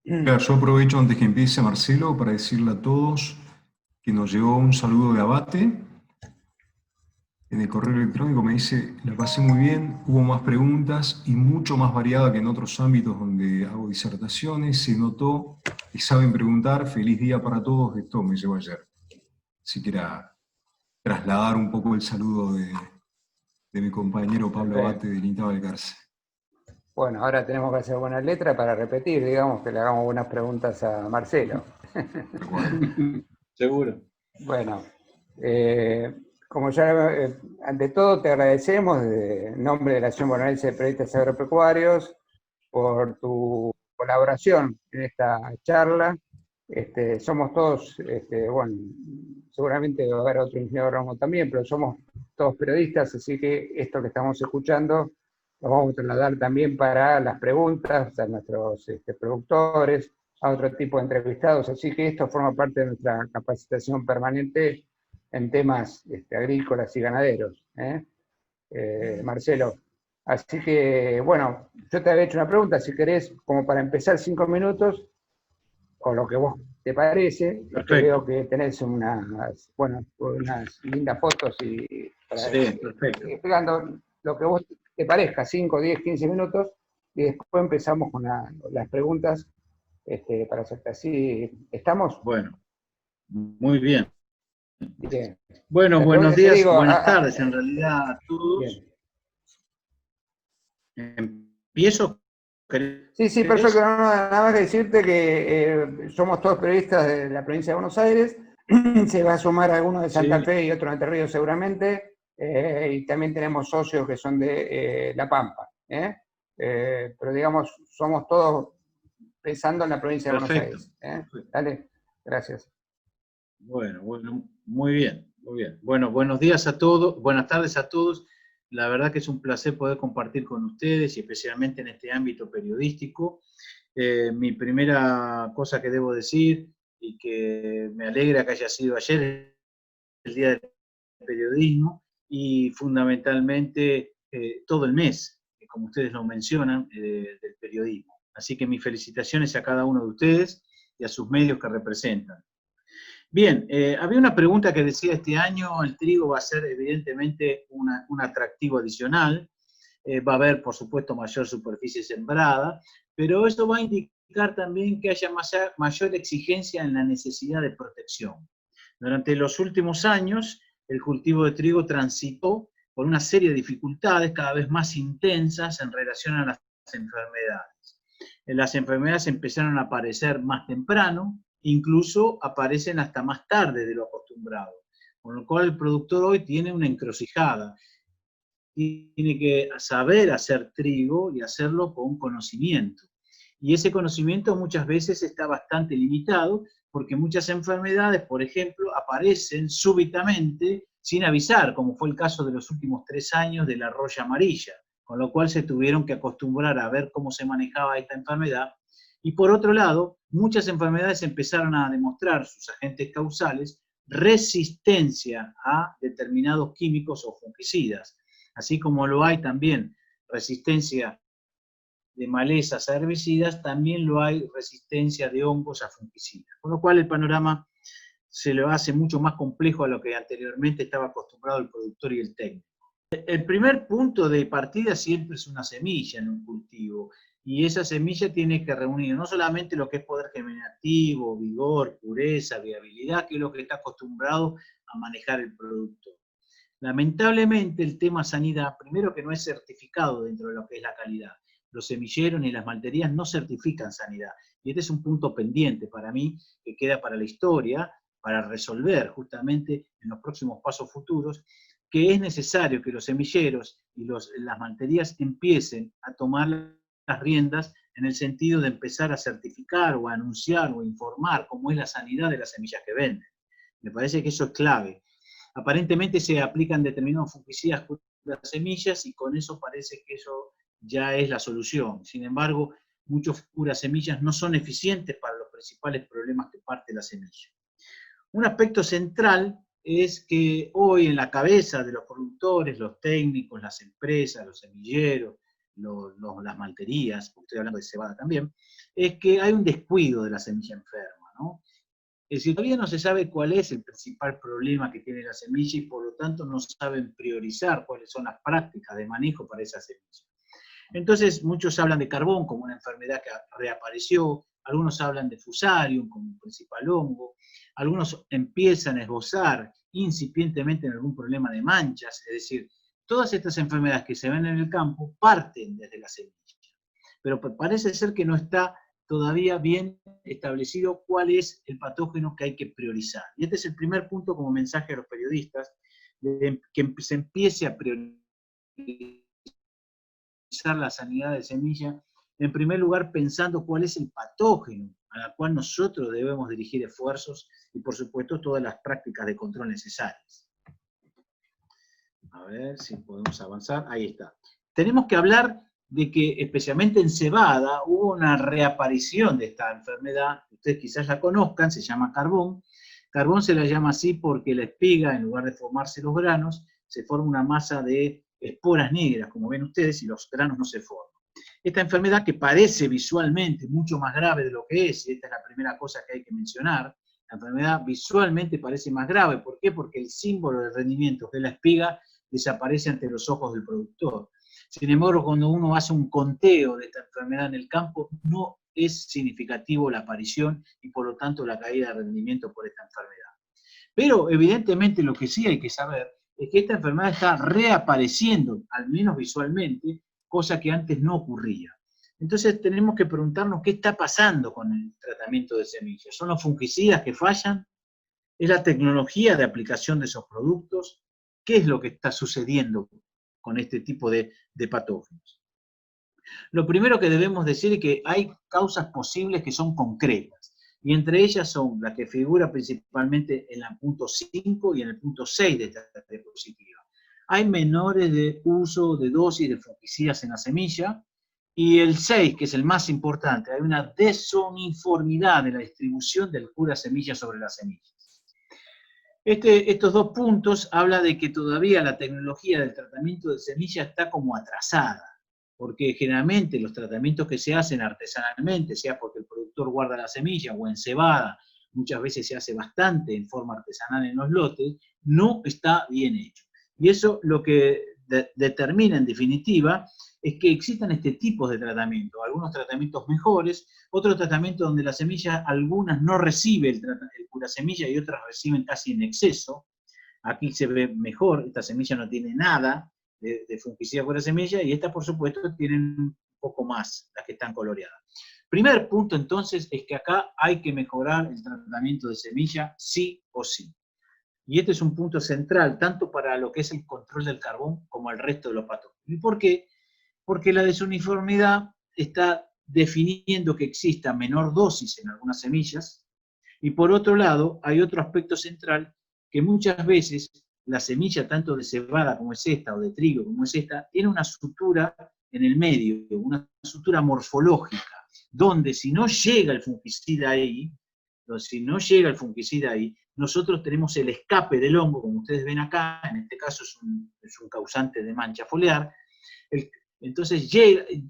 Claro, yo aprovecho antes que empiece Marcelo para decirle a todos que nos llegó un saludo de Abate. En el correo electrónico me dice, la pasé muy bien, hubo más preguntas y mucho más variada que en otros ámbitos donde hago disertaciones. Se notó que saben preguntar. Feliz día para todos. Esto me llegó ayer. Si quiera trasladar un poco el saludo de mi compañero Pablo Abate Perfecto. de Nita Valcarce. Bueno, ahora tenemos que hacer buena letra para repetir, digamos, que le hagamos buenas preguntas a Marcelo. Tal cual. Seguro. Bueno, eh, como ya, ante todo te agradecemos en nombre de la Asociación Bonaerense de Periodistas Agropecuarios por tu colaboración en esta charla. Somos todos, bueno, seguramente va a haber otro ingeniero agrónomo también, pero somos todos periodistas, así que esto que estamos escuchando lo vamos a trasladar también para las preguntas a nuestros productores, a otro tipo de entrevistados, así que esto forma parte de nuestra capacitación permanente en temas agrícolas y ganaderos. Marcelo. Así que, bueno, yo te había hecho una pregunta, si querés, como para empezar 5 minutos, o lo que vos te parece, veo Perfecto. que tenés unas lindas fotos y Sí, perfecto. explicando lo que vos te parezca, 5, 10, 15 minutos, y después empezamos con las preguntas para hacerte así. ¿Estamos? Bueno, muy bien. Bien. Bueno, La buenos pregunta, te días, digo, buenas tardes en realidad a todos. bien. Empiezo, Sí, sí, perfecto. ¿querés? No, nada más que decirte que somos todos periodistas de la provincia de Buenos Aires. Se va a sumar alguno de Santa Sí, Fe y otro de Entre Ríos seguramente. Y también tenemos socios que son de La Pampa. Pero digamos, somos todos pensando en la provincia de Buenos perfecto. Aires. Perfecto. Dale, gracias. Bueno, muy bien, muy bien. Bueno, buenos días a todos, buenas tardes a todos. La verdad que es un placer poder compartir con ustedes y especialmente en este ámbito periodístico. Mi primera cosa que debo decir y que me alegra que haya sido ayer, el Día del Periodismo, y fundamentalmente todo el mes, como ustedes lo mencionan, del periodismo. Así que mis felicitaciones a cada uno de ustedes y a sus medios que representan. Bien, había una pregunta que decía este año el trigo va a ser evidentemente un atractivo adicional, va a haber por supuesto mayor superficie sembrada, pero eso va a indicar también que haya mayor exigencia en la necesidad de protección. Durante los últimos años, el cultivo de trigo transitó por una serie de dificultades cada vez más intensas en relación a las enfermedades. Las enfermedades empezaron a aparecer más temprano, incluso aparecen hasta más tarde de lo acostumbrado, con lo cual el productor hoy tiene una encrucijada. Tiene que saber hacer trigo y hacerlo con conocimiento. Y ese conocimiento muchas veces está bastante limitado porque muchas enfermedades, por ejemplo, aparecen súbitamente sin avisar, como fue el caso de los últimos 3 años de la roya amarilla, con lo cual se tuvieron que acostumbrar a ver cómo se manejaba esta enfermedad. Y por otro lado, muchas enfermedades empezaron a demostrar sus agentes causales resistencia a determinados químicos o fungicidas, así como lo hay también resistencia de malezas a herbicidas, también lo hay resistencia de hongos a fungicidas. Con lo cual el panorama se lo hace mucho más complejo a lo que anteriormente estaba acostumbrado el productor y el técnico. El primer punto de partida siempre es una semilla en un cultivo, y esa semilla tiene que reunir no solamente lo que es poder germinativo, vigor, pureza, viabilidad, que es lo que está acostumbrado a manejar el productor. Lamentablemente el tema sanidad, primero que no es certificado dentro de lo que es la calidad. Los semilleros ni las malterías no certifican sanidad. Y este es un punto pendiente para mí que queda para la historia, para resolver justamente en los próximos pasos futuros, que es necesario que los semilleros y las malterías empiecen a tomar las riendas en el sentido de empezar a certificar o a anunciar o informar cómo es la sanidad de las semillas que venden. Me parece que eso es clave. Aparentemente se aplican determinados fungicidas con las semillas y con eso parece que eso ya es la solución. Sin embargo, muchos curas semillas no son eficientes para los principales problemas que parte la semilla. Un aspecto central es que hoy en la cabeza de los productores, los técnicos, las empresas, los semilleros, las malterías, porque estoy hablando de cebada también, es que hay un descuido de la semilla enferma, ¿no? Es decir, todavía no se sabe cuál es el principal problema que tiene la semilla y por lo tanto no saben priorizar cuáles son las prácticas de manejo para esa semilla. Entonces, muchos hablan de carbón como una enfermedad que reapareció, algunos hablan de fusarium como un principal hongo, algunos empiezan a esbozar incipientemente en algún problema de manchas, es decir, todas estas enfermedades que se ven en el campo parten desde la semilla. Pero parece ser que no está todavía bien establecido cuál es el patógeno que hay que priorizar. Y este es el primer punto como mensaje a los periodistas, de que se empiece a priorizar la sanidad de semilla, en primer lugar pensando cuál es el patógeno a la cual nosotros debemos dirigir esfuerzos y por supuesto todas las prácticas de control necesarias. A ver si podemos avanzar, ahí está. Tenemos que hablar de que especialmente en cebada hubo una reaparición de esta enfermedad, ustedes quizás la conozcan, se llama carbón. Carbón se la llama así porque la espiga, en lugar de formarse los granos, se forma una masa de esporas negras, como ven ustedes, y los granos no se forman. Esta enfermedad que parece visualmente mucho más grave de lo que es, y esta es la primera cosa que hay que mencionar, la enfermedad visualmente parece más grave. ¿Por qué? Porque el símbolo de rendimiento, que es la espiga, desaparece ante los ojos del productor. Sin embargo, cuando uno hace un conteo de esta enfermedad en el campo, no es significativo la aparición y por lo tanto la caída de rendimiento por esta enfermedad. Pero evidentemente lo que sí hay que saber es que esta enfermedad está reapareciendo, al menos visualmente, cosa que antes no ocurría. Entonces tenemos que preguntarnos qué está pasando con el tratamiento de semillas. ¿Son los fungicidas que fallan? ¿Es la tecnología de aplicación de esos productos? ¿Qué es lo que está sucediendo con este tipo de patógenos? Lo primero que debemos decir es que hay causas posibles que son concretas, y entre ellas son las que figuran principalmente en el punto 5 y en el punto 6 de esta diapositiva. Hay menores de uso de dosis de fungicidas en la semilla, y el 6, que es el más importante, hay una desuniformidad de la distribución del cura semilla sobre las semillas. Estos dos puntos hablan de que todavía la tecnología del tratamiento de semilla está como atrasada, porque generalmente los tratamientos que se hacen artesanalmente, sea porque el productor guarda la semilla o en cebada, muchas veces se hace bastante en forma artesanal en los lotes, no está bien hecho. Y eso lo que determina en definitiva es que existan este tipo de tratamientos, algunos tratamientos mejores, otros tratamientos donde la semilla, algunas no recibe el cura semilla y otras reciben casi en exceso. Aquí se ve mejor, esta semilla no tiene nada de fungicida cura semilla, y estas por supuesto tienen un poco más, las que están coloreadas. Primer punto entonces es que acá hay que mejorar el tratamiento de semilla sí o sí. Y este es un punto central, tanto para lo que es el control del carbón como el resto de los patógenos. ¿Y por qué? Porque la desuniformidad está definiendo que exista menor dosis en algunas semillas, y por otro lado hay otro aspecto central, que muchas veces la semilla, tanto de cebada como es esta, o de trigo como es esta, tiene una sutura en el medio, una sutura morfológica, donde si no llega el fungicida ahí, nosotros tenemos el escape del hongo, como ustedes ven acá, en este caso es un causante de mancha foliar. Entonces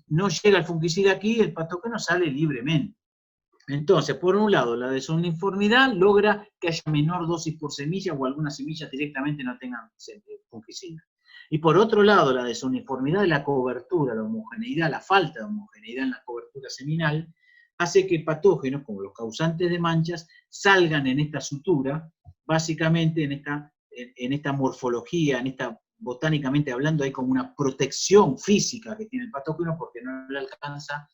no llega el fungicida aquí, el patógeno sale libremente. Entonces, por un lado, la desuniformidad logra que haya menor dosis por semilla, o algunas semillas directamente no tengan fungicida. Y por otro lado, la desuniformidad de la cobertura, la homogeneidad, la falta de homogeneidad en la cobertura seminal, hace que patógenos, como los causantes de manchas, salgan en esta sutura, básicamente en esta morfología, botánicamente hablando, hay como una protección física que tiene el patógeno porque no le alcanza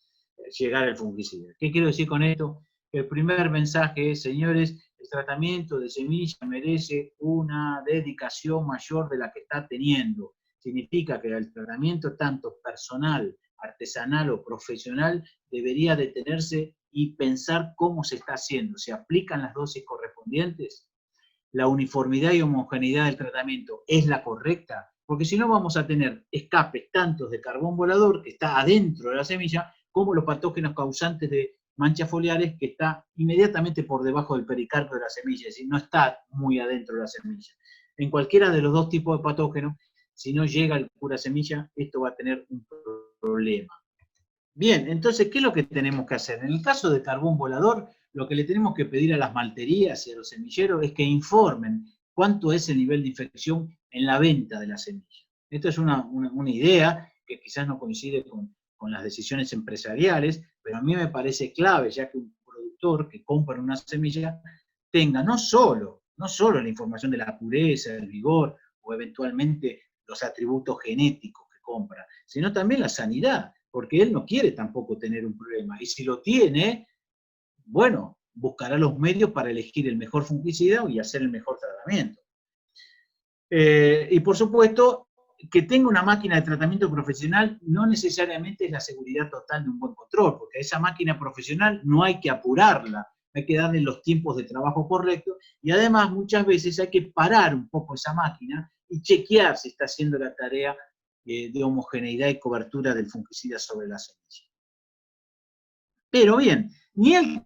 llegar al fungicida. ¿Qué quiero decir con esto? El primer mensaje es, señores, el tratamiento de semilla merece una dedicación mayor de la que está teniendo. Significa que el tratamiento tanto personal, artesanal o profesional debería detenerse y pensar cómo se está haciendo. ¿Se aplican las dosis correspondientes? ¿La uniformidad y homogeneidad del tratamiento es la correcta? Porque si no vamos a tener escapes tantos de carbón volador, que está adentro de la semilla, como los patógenos causantes de manchas foliares, que está inmediatamente por debajo del pericarpio de la semilla, es decir, no está muy adentro de la semilla. En cualquiera de los dos tipos de patógenos, si no llega el cura semilla, esto va a tener un problema. Bien, entonces, ¿qué es lo que tenemos que hacer? En el caso de carbón volador, lo que le tenemos que pedir a las malterías y a los semilleros es que informen cuánto es el nivel de infección en la venta de la semilla. Esto es una idea que quizás no coincide con las decisiones empresariales, pero a mí me parece clave, ya que un productor que compra una semilla tenga no solo la información de la pureza, el vigor, o eventualmente los atributos genéticos que compra, sino también la sanidad, porque él no quiere tampoco tener un problema, y si lo tiene, bueno, buscará los medios para elegir el mejor fungicida y hacer el mejor tratamiento. Y por supuesto, que tenga una máquina de tratamiento profesional no necesariamente es la seguridad total de un buen control, porque a esa máquina profesional no hay que apurarla, hay que darle los tiempos de trabajo correctos, y además muchas veces hay que parar un poco esa máquina y chequear si está haciendo la tarea de homogeneidad y cobertura del fungicida sobre la semilla. Pero bien, ni el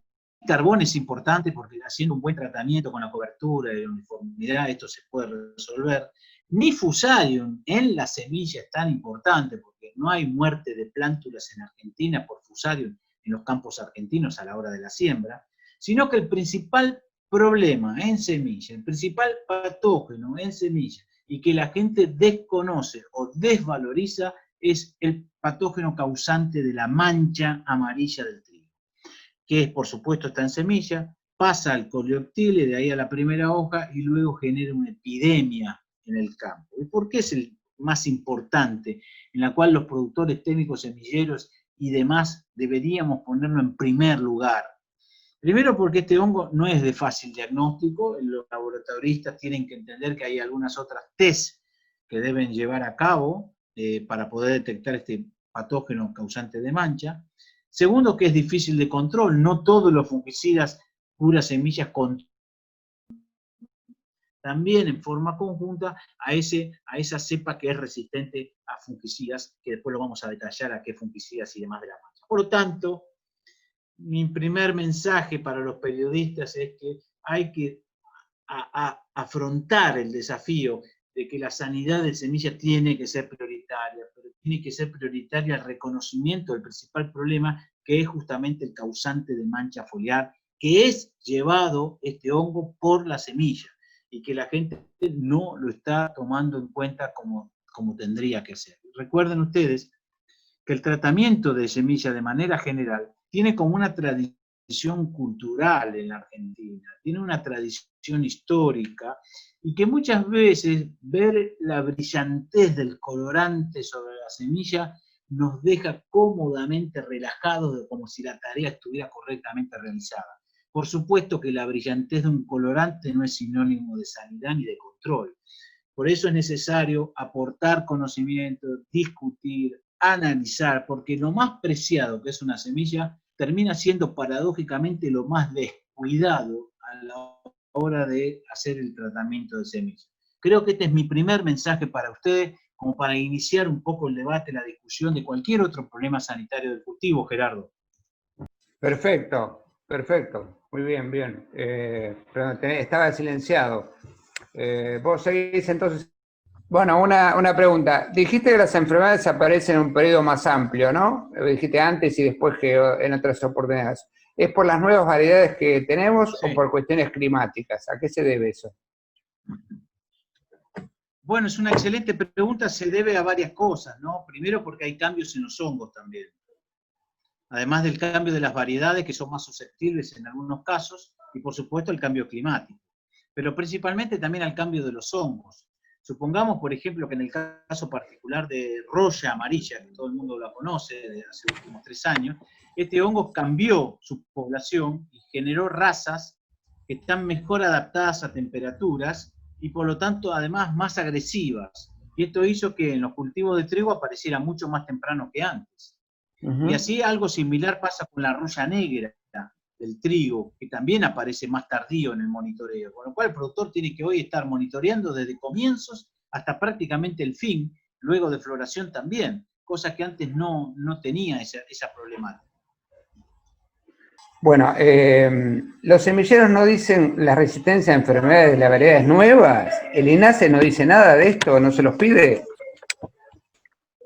carbón es importante, porque haciendo un buen tratamiento con la cobertura y la uniformidad, esto se puede resolver, ni Fusarium en la semilla es tan importante, porque no hay muerte de plántulas en Argentina por Fusarium en los campos argentinos a la hora de la siembra, sino que el principal problema en semilla, el principal patógeno en semilla, y que la gente desconoce o desvaloriza, es el patógeno causante de la mancha amarilla del trigo, que por supuesto está en semilla, pasa al coleoptile, de ahí a la primera hoja, y luego genera una epidemia en el campo. ¿Y por qué es el más importante, en la cual los productores técnicos semilleros y demás deberíamos ponerlo en primer lugar? Primero porque este hongo no es de fácil diagnóstico, los laboratoristas tienen que entender que hay algunas otras test que deben llevar a cabo para poder detectar este patógeno causante de mancha. Segundo, que es difícil de control, no todos los fungicidas curas semillas controlan también en forma conjunta a esa cepa que es resistente a fungicidas, que después lo vamos a detallar a qué fungicidas y demás de la mancha. Por lo tanto, mi primer mensaje para los periodistas es que hay que afrontar el desafío de que la sanidad de semillas tiene que ser prioritaria, pero tiene que ser prioritaria el reconocimiento del principal problema, que es justamente el causante de mancha foliar, que es llevado este hongo por la semilla, y que la gente no lo está tomando en cuenta como tendría que ser. Recuerden ustedes que el tratamiento de semilla de manera general tiene como una tradición cultural en la Argentina, tiene una tradición histórica, y que muchas veces ver la brillantez del colorante sobre la semilla nos deja cómodamente relajados, como si la tarea estuviera correctamente realizada. Por supuesto que la brillantez de un colorante no es sinónimo de sanidad ni de control. Por eso es necesario aportar conocimiento, discutir, analizar, porque lo más preciado que es una semilla termina siendo paradójicamente lo más descuidado a la hora de hacer el tratamiento de semillas. Creo que este es mi primer mensaje para ustedes, como para iniciar un poco el debate, la discusión de cualquier otro problema sanitario del cultivo, Gerardo. Perfecto, perfecto. Muy bien, bien. Perdón, estaba silenciado. Vos seguís entonces. Bueno, una pregunta. Dijiste que las enfermedades aparecen en un periodo más amplio, ¿no? Lo dijiste antes y después que en otras oportunidades. ¿Es por las nuevas variedades que tenemos o por cuestiones climáticas? ¿A qué se debe eso? Bueno, es una excelente pregunta, se debe a varias cosas, ¿no? Primero porque hay cambios en los hongos también. Además del cambio de las variedades, que son más susceptibles en algunos casos, y por supuesto el cambio climático. Pero principalmente también al cambio de los hongos. Supongamos, por ejemplo, que en el caso particular de roya amarilla, que todo el mundo la conoce desde hace los últimos 3 años, este hongo cambió su población y generó razas que están mejor adaptadas a temperaturas y por lo tanto además más agresivas. Y esto hizo que en los cultivos de trigo apareciera mucho más temprano que antes. Y así algo similar pasa con la roya negra del trigo, que también aparece más tardío en el monitoreo, con lo cual el productor tiene que hoy estar monitoreando desde comienzos hasta prácticamente el fin, luego de floración también, cosa que antes no tenía esa problemática. Bueno, los semilleros no dicen la resistencia a enfermedades de las variedades nuevas. ¿El INASE no dice nada de esto? ¿No se los pide?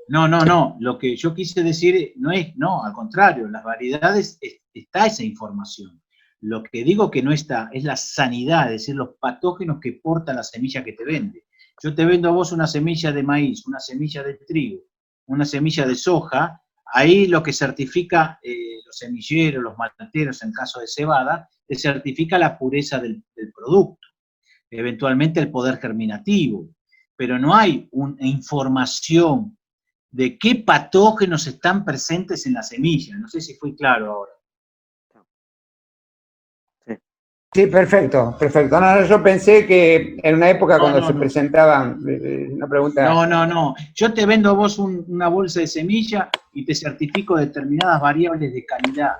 No, lo que yo quise decir no, al contrario, las variedades está esa información. Lo que digo que no está es la sanidad, es decir, los patógenos que porta la semilla que te vende. Yo te vendo a vos una semilla de maíz, una semilla de trigo, una semilla de soja, ahí lo que certifica los semilleros, los malteros en caso de cebada, te certifica la pureza del producto, eventualmente el poder germinativo, pero no hay una información de qué patógenos están presentes en la semilla. No sé si fui claro ahora. Sí, perfecto, perfecto. No, yo pensé que en una época cuando se No. presentaban, una pregunta... No. Yo te vendo a vos una bolsa de semilla y te certifico determinadas variables de calidad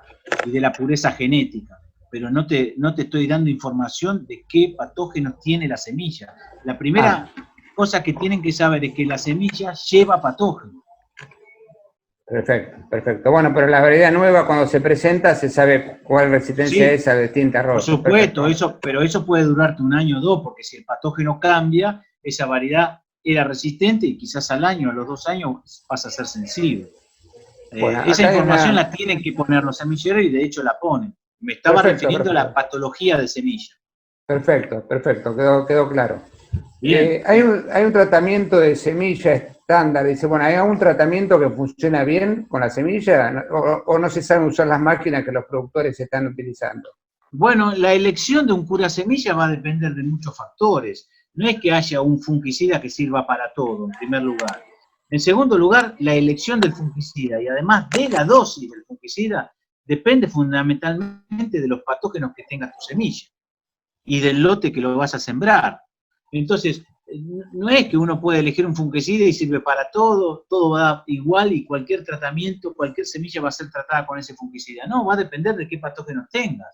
y de la pureza genética, pero no te estoy dando información de qué patógenos tiene la semilla. La primera cosa que tienen que saber es que la semilla lleva patógenos. Perfecto, perfecto. Bueno, pero la variedad nueva cuando se presenta se sabe cuál resistencia es a distintas Por rosas. supuesto, pero eso puede durarte 1 año o 2, porque si el patógeno cambia, esa variedad era resistente y quizás al año, a los 2 años, pasa a ser sensible. Bueno, esa información una... la tienen que poner los semilleros y de hecho la ponen. Me estaba refiriendo a la patología de semilla. Perfecto, quedó claro. Bien. Hay un tratamiento de semilla estándar, dice, bueno, ¿hay algún tratamiento que funciona bien con la semilla o no se saben usar las máquinas que los productores están utilizando? Bueno, la elección de un cura semilla va a depender de muchos factores. No es que haya un fungicida que sirva para todo, en primer lugar. En segundo lugar, la elección del fungicida y además de la dosis del fungicida depende fundamentalmente de los patógenos que tenga tu semilla y del lote que lo vas a sembrar. Entonces, no es que uno puede elegir un fungicida y sirve para todo, todo va igual y cualquier tratamiento, cualquier semilla va a ser tratada con ese fungicida. No, va a depender de qué patógenos tengas.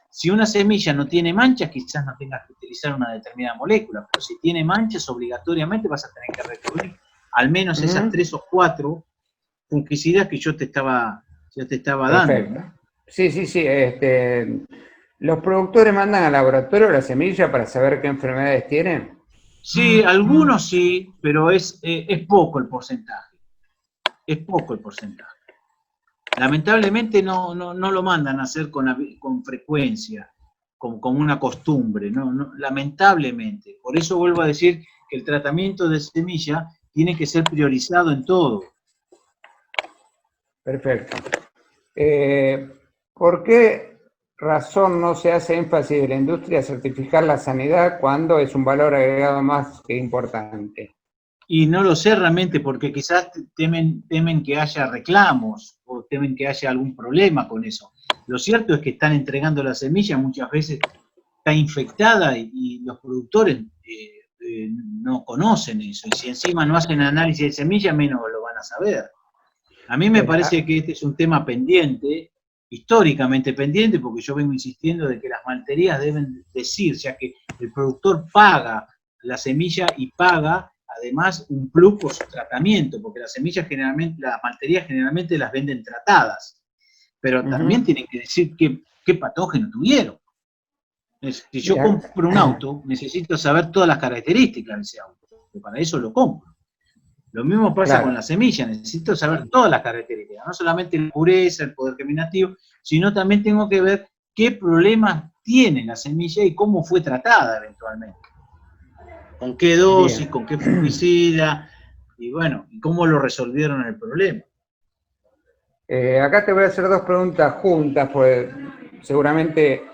Si una semilla no tiene manchas, quizás no tengas que utilizar una determinada molécula, pero si tiene manchas, obligatoriamente vas a tener que recurrir al menos esas 3 o 4 fungicidas que yo te estaba dando, ¿no? Sí. ¿Los productores mandan al laboratorio la semilla para saber qué enfermedades tienen? Sí, algunos sí, pero es poco el porcentaje. Es poco el porcentaje. Lamentablemente no lo mandan a hacer con frecuencia, como una costumbre, no, lamentablemente. Por eso vuelvo a decir que el tratamiento de semilla tiene que ser priorizado en todo. Perfecto. ¿Por qué razón no se hace énfasis de la industria a certificar la sanidad cuando es un valor agregado más que importante? Y no lo sé realmente porque quizás temen que haya reclamos o temen que haya algún problema con eso. Lo cierto es que están entregando la semilla, muchas veces está infectada y los productores no conocen eso. Y si encima no hacen análisis de semilla, menos lo van a saber. A mí me parece que este es un tema pendiente, históricamente pendiente, porque yo vengo insistiendo de que las malterías deben decir, ya que el productor paga la semilla y paga además un plus por su tratamiento, porque las semillas generalmente, las malterías generalmente las venden tratadas, pero también tienen que decir qué patógeno tuvieron. Si yo compro un auto, necesito saber todas las características de ese auto, porque para eso lo compro. Lo mismo pasa con la semilla, necesito saber todas las características, no solamente la pureza, el poder germinativo, sino también tengo que ver qué problemas tiene la semilla y cómo fue tratada eventualmente. Con qué dosis, con qué fungicida, y bueno, y cómo lo resolvieron el problema. Acá te voy a hacer 2 preguntas juntas, pues seguramente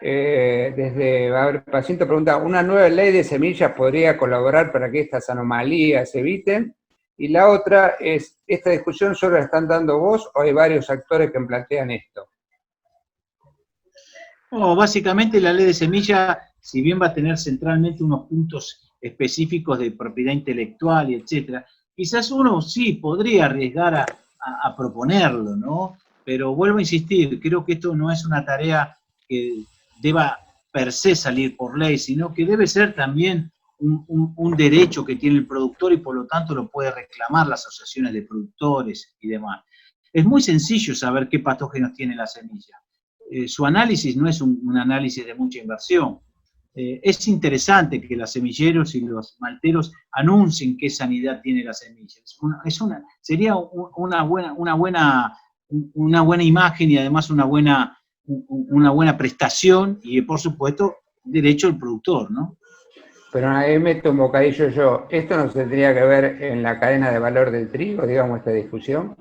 desde Paciente pregunta, ¿una nueva ley de semillas podría colaborar para que estas anomalías se eviten? Y la otra es, ¿esta discusión solo la están dando vos o hay varios actores que plantean esto? No, básicamente la ley de semilla, si bien va a tener centralmente unos puntos específicos de propiedad intelectual y etcétera, quizás uno sí podría arriesgar a proponerlo, ¿no? Pero vuelvo a insistir, creo que esto no es una tarea que deba per se salir por ley, sino que debe ser también un derecho que tiene el productor y por lo tanto lo puede reclamar las asociaciones de productores y demás. Es muy sencillo saber qué patógenos tiene la semilla. Su análisis no es un análisis de mucha inversión. es interesante que los semilleros y los malteros anuncien qué sanidad tiene la semilla. Sería una buena imagen y además una buena prestación y, por supuesto, derecho del productor, ¿no? Pero ahí meto un bocadillo yo. ¿Esto no se tendría que ver en la cadena de valor del trigo, digamos, esta discusión?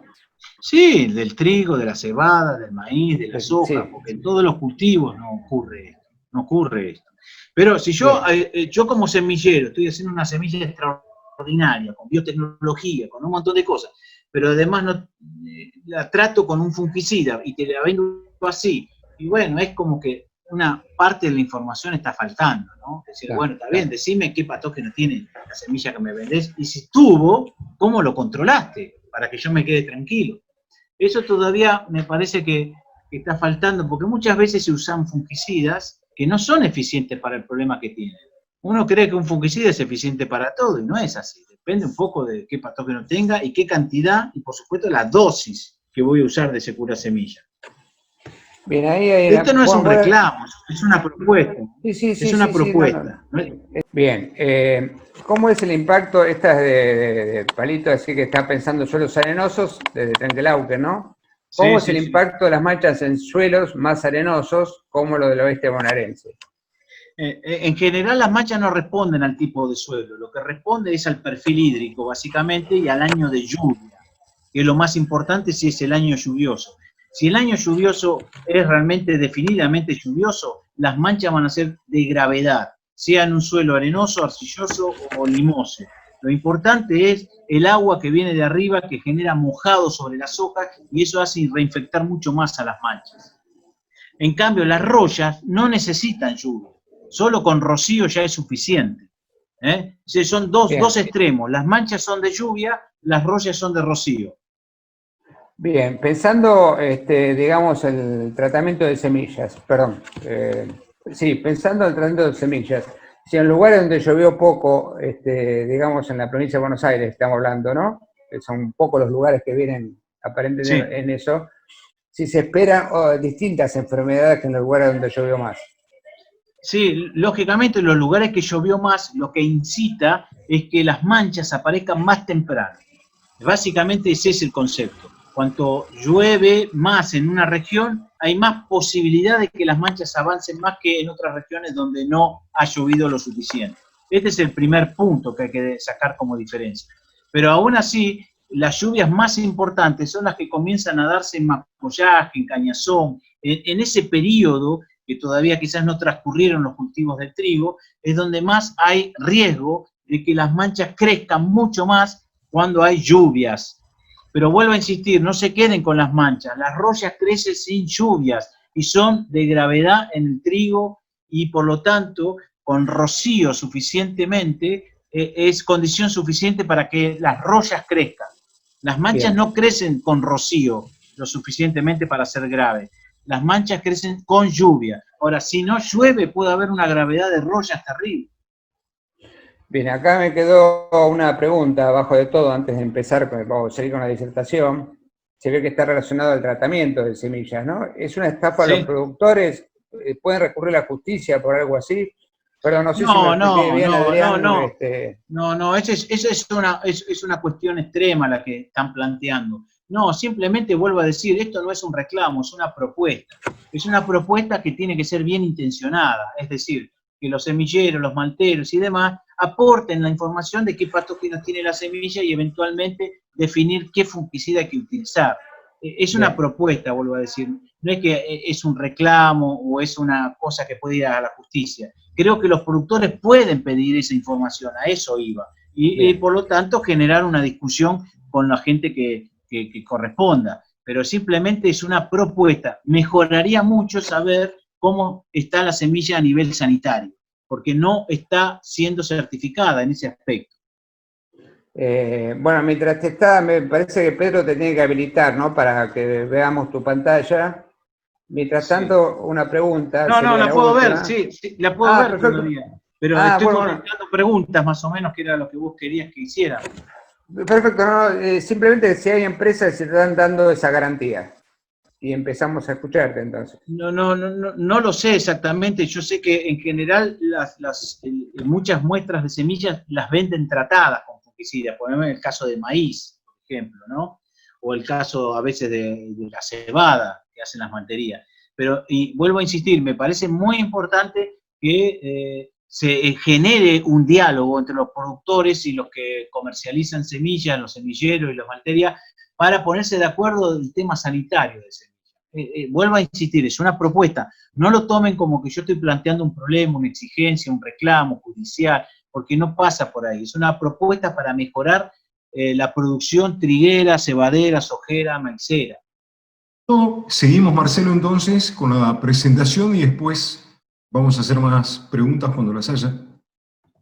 Sí, del trigo, de la cebada, del maíz, de la soja, Sí. porque en todos los cultivos no ocurre esto. Pero si yo como semillero estoy haciendo una semilla extraordinaria, con biotecnología, con un montón de cosas, pero además la trato con un fungicida y te la vendo así, y bueno, es como que una parte de la información está faltando, ¿no? Es decir, Claro, bueno, está bien, decime qué patógeno tiene la semilla que me vendés, y si tuvo, ¿cómo lo controlaste? Para que yo me quede tranquilo. Eso todavía me parece que está faltando, porque muchas veces se usan fungicidas que no son eficientes para el problema que tienen. Uno cree que un fungicida es eficiente para todo, y no es así. Depende un poco de qué patógeno tenga y qué cantidad, y por supuesto la dosis que voy a usar de ese cura semilla. Bien, ahí hay Esto no es un reclamo, es una propuesta. Es una propuesta. Bien, ¿cómo es el impacto? Esta es de Palito, así que está pensando suelos arenosos, desde Trenquelauquen, ¿no? ¿Cómo es el impacto de las manchas en suelos más arenosos, como lo del oeste bonaerense? En general las manchas no responden al tipo de suelo, lo que responde es al perfil hídrico, básicamente, y al año de lluvia, que es lo más importante si es el año lluvioso. Si el año lluvioso es realmente definidamente lluvioso, las manchas van a ser de gravedad, sea en un suelo arenoso, arcilloso o limoso. Lo importante es el agua que viene de arriba, que genera mojado sobre las hojas, y eso hace reinfectar mucho más a las manchas. En cambio, las rollas no necesitan lluvia, solo con rocío ya es suficiente. Son dos extremos, las manchas son de lluvia, las rollas son de rocío. Bien, pensando, digamos, el tratamiento de semillas, perdón, pensando en el tratamiento de semillas, si en lugares donde llovió poco, digamos en la provincia de Buenos Aires estamos hablando, ¿no? Que son pocos los lugares que vienen aparentemente en eso, si se esperan distintas enfermedades que en los lugares donde llovió más. Sí, lógicamente en los lugares que llovió más, lo que incita es que las manchas aparezcan más temprano. Básicamente ese es el concepto. Cuanto llueve más en una región, hay más posibilidad de que las manchas avancen más que en otras regiones donde no ha llovido lo suficiente. Este es el primer punto que hay que sacar como diferencia. Pero aún así, las lluvias más importantes son las que comienzan a darse en Macollaje, en Cañazón, en ese periodo que todavía quizás no transcurrieron los cultivos del trigo, es donde más hay riesgo de que las manchas crezcan mucho más cuando hay lluvias. Pero vuelvo a insistir, no se queden con las manchas, las rollas crecen sin lluvias y son de gravedad en el trigo y por lo tanto con rocío suficientemente es condición suficiente para que las rollas crezcan. Las manchas no crecen con rocío lo suficientemente para ser graves. Las manchas crecen con lluvia. Ahora, si no llueve puede haber una gravedad de rollas terrible. Bien, acá me quedó una pregunta abajo de todo, antes de empezar, vamos a seguir con la disertación. Se ve que está relacionado al tratamiento de semillas, ¿no? ¿Es una estafa a los productores? ¿Pueden recurrir a la justicia por algo así? Perdón, no sé si me expliqué bien, Adrián. No, esa es una cuestión extrema la que están planteando. No, simplemente vuelvo a decir, esto no es un reclamo, es una propuesta. Es una propuesta que tiene que ser bien intencionada, es decir, que los semilleros, los malteros y demás aporten la información de qué patógenos tiene la semilla y eventualmente definir qué fungicida hay que utilizar. Es una propuesta, vuelvo a decir, no es que es un reclamo o es una cosa que puede ir a la justicia. Creo que los productores pueden pedir esa información, a eso iba, y por lo tanto generar una discusión con la gente que corresponda, pero simplemente es una propuesta. Mejoraría mucho saber cómo está la semilla a nivel sanitario, porque no está siendo certificada en ese aspecto. Bueno, mientras te está, me parece que Pedro te tiene que habilitar, ¿no? Para que veamos tu pantalla. Mientras tanto, una pregunta. No, la puedo ver, sí, la puedo ver todavía. Pero estoy contestando preguntas más o menos, que era lo que vos querías que hiciera. Perfecto, simplemente si hay empresas que se están dando esa garantía. y empezamos a escucharte entonces. No lo sé exactamente. Yo sé que en general muchas muestras de semillas las venden tratadas con fungicidas. Por ejemplo, en el caso de maíz, por ejemplo, ¿no? O el caso a veces de la cebada que hacen las malterías. Pero, y vuelvo a insistir, me parece muy importante que se genere un diálogo entre los productores y los que comercializan semillas, los semilleros y las malterías, para ponerse de acuerdo del tema sanitario de semillas. Vuelvo a insistir, es una propuesta. No lo tomen como que yo estoy planteando un problema, una exigencia, un reclamo judicial, porque no pasa por ahí. Es una propuesta para mejorar la producción triguera, cebadera, sojera, maicera. Seguimos, Marcelo, entonces, con la presentación y después vamos a hacer más preguntas cuando las haya.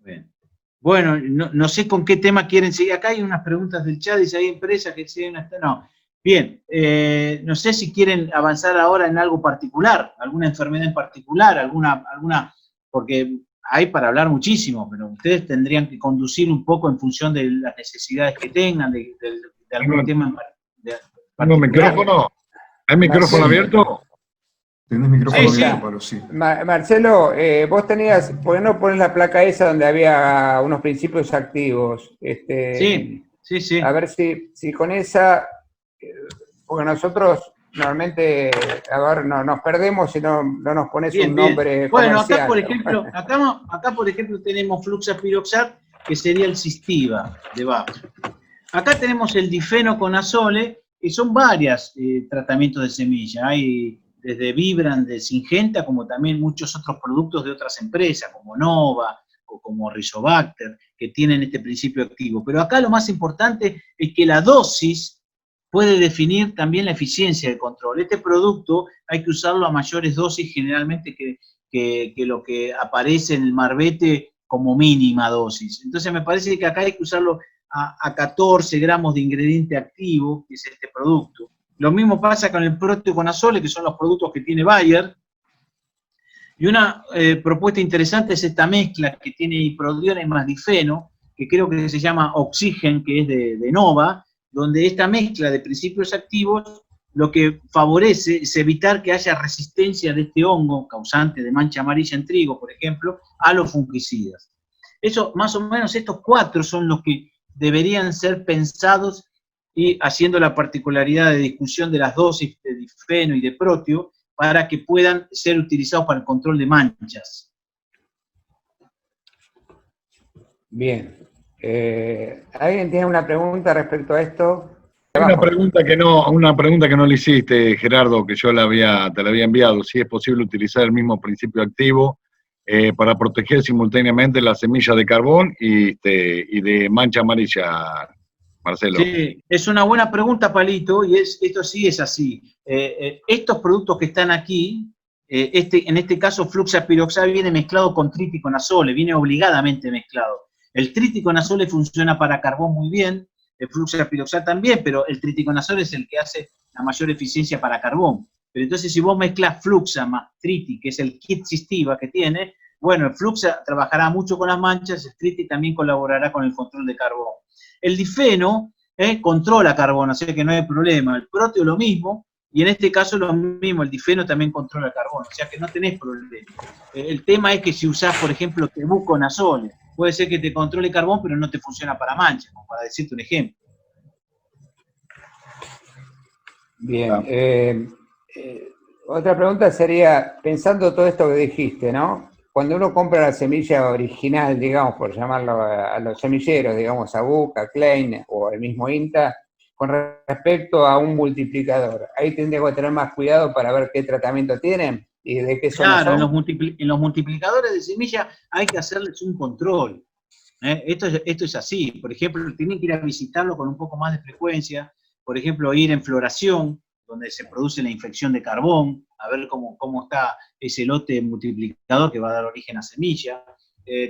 Bien. Bueno, no sé con qué tema quieren seguir. Acá hay unas preguntas del chat, dice, ¿hay empresas que siguen hasta...? No. Bien, no sé si quieren avanzar ahora en algo particular, alguna enfermedad en particular, alguna, porque hay para hablar muchísimo, pero ustedes tendrían que conducir un poco en función de las necesidades que tengan, de algún tema en particular. ¿Tengo micrófono? ¿Hay micrófono abierto? Tenés micrófono Sí, abierto, Pablo, sí. Marcelo, vos tenías, ¿por qué no pones la placa esa donde había unos principios activos? Sí. A ver si con esa, porque nosotros normalmente, a ver, nos perdemos si no nos pones un nombre comercial. Bueno, acá por ejemplo tenemos Fluxapiroxat, que sería el Cistiva de Bayer. Acá tenemos el difenoconazole, que son varios tratamientos de semilla. Hay desde Vibran de Syngenta, como también muchos otros productos de otras empresas, como Nova o como Rizobacter, que tienen este principio activo. Pero acá lo más importante es que la dosis puede definir también la eficiencia del control. Este producto hay que usarlo a mayores dosis generalmente que lo que aparece en el marbete como mínima dosis. Entonces me parece que acá hay que usarlo a 14 gramos de ingrediente activo, que es este producto. Lo mismo pasa con el proteoconazole, que son los productos que tiene Bayer. Y una propuesta interesante es esta mezcla que tiene iprodiona más difeno, que creo que se llama Oxygen, que es de Nova, donde esta mezcla de principios activos lo que favorece es evitar que haya resistencia de este hongo causante de mancha amarilla en trigo, por ejemplo, a los fungicidas. Eso, más o menos, estos 4 son los que deberían ser pensados y haciendo la particularidad de discusión de las dosis de difeno y de proteo para que puedan ser utilizados para el control de manchas. Bien. ¿Alguien tiene una pregunta respecto a esto? Una pregunta que no le hiciste, Gerardo, que yo te la había enviado, si es posible utilizar el mismo principio activo para proteger simultáneamente la semilla de carbón y de mancha amarilla, Marcelo. Sí, es una buena pregunta, Palito, y esto sí es así. Estos productos que están aquí, en este caso Fluxapiroxat viene mezclado con triticonazole, viene obligadamente mezclado. El triticonazole funciona para carbón muy bien, el Fluxapiroxat también, pero el triticonazole es el que hace la mayor eficiencia para carbón. Pero entonces si vos mezclas Fluxa más Triti, que es el kit Cistiva que tiene, bueno, el Fluxa trabajará mucho con las manchas, el Triti también colaborará con el control de carbón. El difeno controla carbón, así que no hay problema. El proteo lo mismo, y en este caso lo mismo, el difeno también controla carbón, o sea que no tenés problema. El tema es que si usás, por ejemplo, tebuconazole, puede ser que te controle carbón, pero no te funciona para manchas, como para decirte un ejemplo. Bien. Otra pregunta sería, pensando todo esto que dijiste, ¿no? Cuando uno compra la semilla original, digamos, por llamarlo a los semilleros, digamos, a Buca, Klein o el mismo INTA, con respecto a un multiplicador, ahí tendría que tener más cuidado para ver qué tratamiento tienen y de qué zona son. En los multiplicadores de semilla hay que hacerles un control. Esto es así. Por ejemplo, tienen que ir a visitarlo con un poco más de frecuencia. Por ejemplo, ir en floración, donde se produce la infección de carbón, a ver cómo está ese lote multiplicador que va a dar origen a semilla.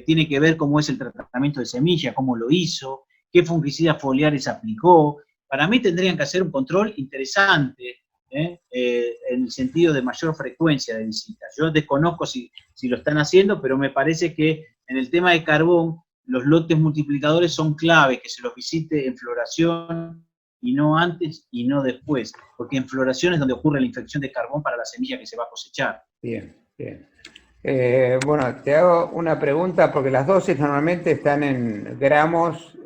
Tiene que ver cómo es el tratamiento de semilla, cómo lo hizo, qué fungicidas foliares aplicó. Para mí tendrían que hacer un control interesante, en el sentido de mayor frecuencia de visitas. Yo desconozco si lo están haciendo, pero me parece que en el tema de carbón, los lotes multiplicadores son claves, que se los visite en floración y no antes y no después, porque en floración es donde ocurre la infección de carbón para la semilla que se va a cosechar. Bien, bien. Bueno, te hago una pregunta porque las dosis normalmente están en gramos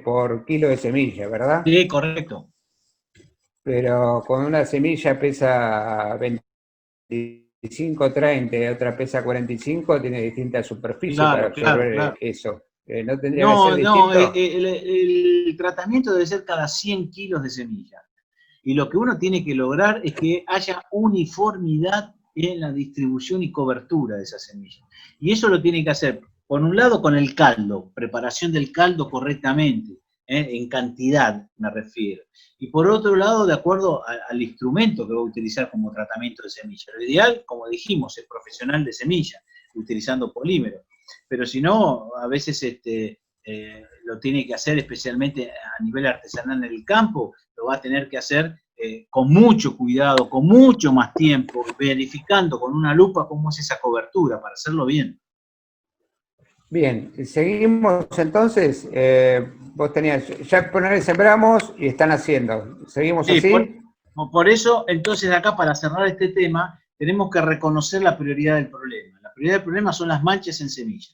por kilo de semilla, ¿verdad? Sí, correcto. Pero cuando una semilla pesa 25, 30 y otra pesa 45, tiene distinta superficie para absorber eso. ¿No tendría que ser distinto? No, el tratamiento debe ser cada 100 kilos de semilla. Y lo que uno tiene que lograr es que haya uniformidad en la distribución y cobertura de esa semilla. Y eso lo tiene que hacer, por un lado, con el caldo, preparación del caldo correctamente, en cantidad me refiero. Y por otro lado, de acuerdo al instrumento que va a utilizar como tratamiento de semilla. Lo ideal, como dijimos, es profesional de semilla, utilizando polímero. Pero si no, a veces lo tiene que hacer especialmente a nivel artesanal en el campo, lo va a tener que hacer con mucho cuidado, con mucho más tiempo, verificando con una lupa cómo es esa cobertura para hacerlo bien. Bien, seguimos entonces. Vos tenías, ya poner sembramos y están haciendo. ¿Seguimos sí, así? Por eso, entonces acá para cerrar este tema, tenemos que reconocer la prioridad del problema. La prioridad del problema son las manchas en semilla.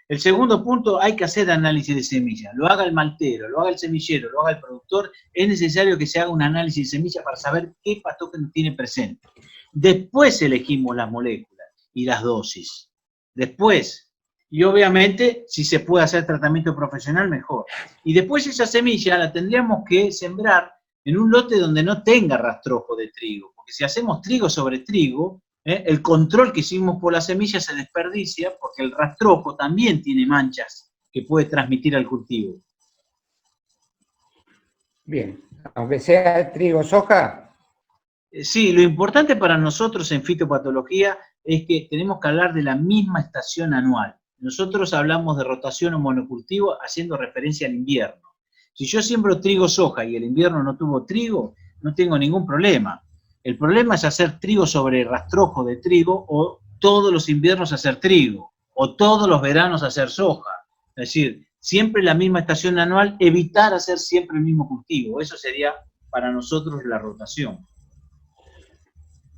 El segundo punto, hay que hacer análisis de semilla. Lo haga el maltero, lo haga el semillero, lo haga el productor. Es necesario que se haga un análisis de semilla para saber qué patógeno tiene presente. Después elegimos las moléculas y las dosis. Después, y obviamente, si se puede hacer tratamiento profesional, mejor. Y después esa semilla la tendríamos que sembrar en un lote donde no tenga rastrojo de trigo. Porque si hacemos trigo sobre trigo, el control que hicimos por la semilla se desperdicia porque el rastrojo también tiene manchas que puede transmitir al cultivo. Bien, aunque sea trigo soja. Sí, lo importante para nosotros en fitopatología es que tenemos que hablar de la misma estación anual. Nosotros hablamos de rotación o monocultivo haciendo referencia al invierno. Si yo siembro trigo soja y el invierno no tuvo trigo, no tengo ningún problema. El problema es hacer trigo sobre rastrojo de trigo o todos los inviernos hacer trigo o todos los veranos hacer soja. Es decir, siempre la misma estación anual, evitar hacer siempre el mismo cultivo. Eso sería para nosotros la rotación.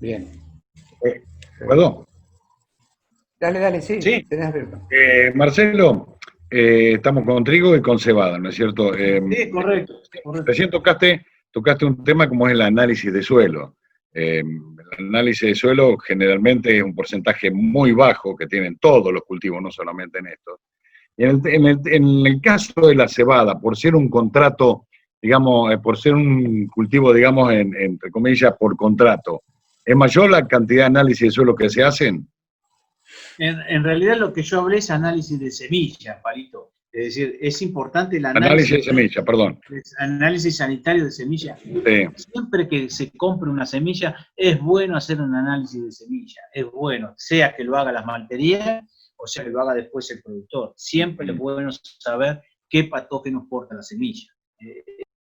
Bien. ¿Puedo? Dale, sí. Sí. Marcelo, estamos con trigo y con cebada, ¿no es cierto? Sí, correcto. Recién tocaste un tema como es el análisis de suelo. El análisis de suelo generalmente es un porcentaje muy bajo que tienen todos los cultivos, no solamente en estos. Y en el caso de la cebada, por ser un contrato, digamos, por ser un cultivo, digamos, entre comillas, por contrato, ¿es mayor la cantidad de análisis de suelo que se hacen? En realidad lo que yo hablé es análisis de semillas, Palito. Es decir, es importante el análisis de semilla, perdón. Análisis sanitario de semilla. Sí. Siempre que se compre una semilla, es bueno hacer un análisis de semilla. Es bueno, sea que lo haga la maltería o sea que lo haga después el productor. Siempre es bueno saber qué patógenos porta la semilla.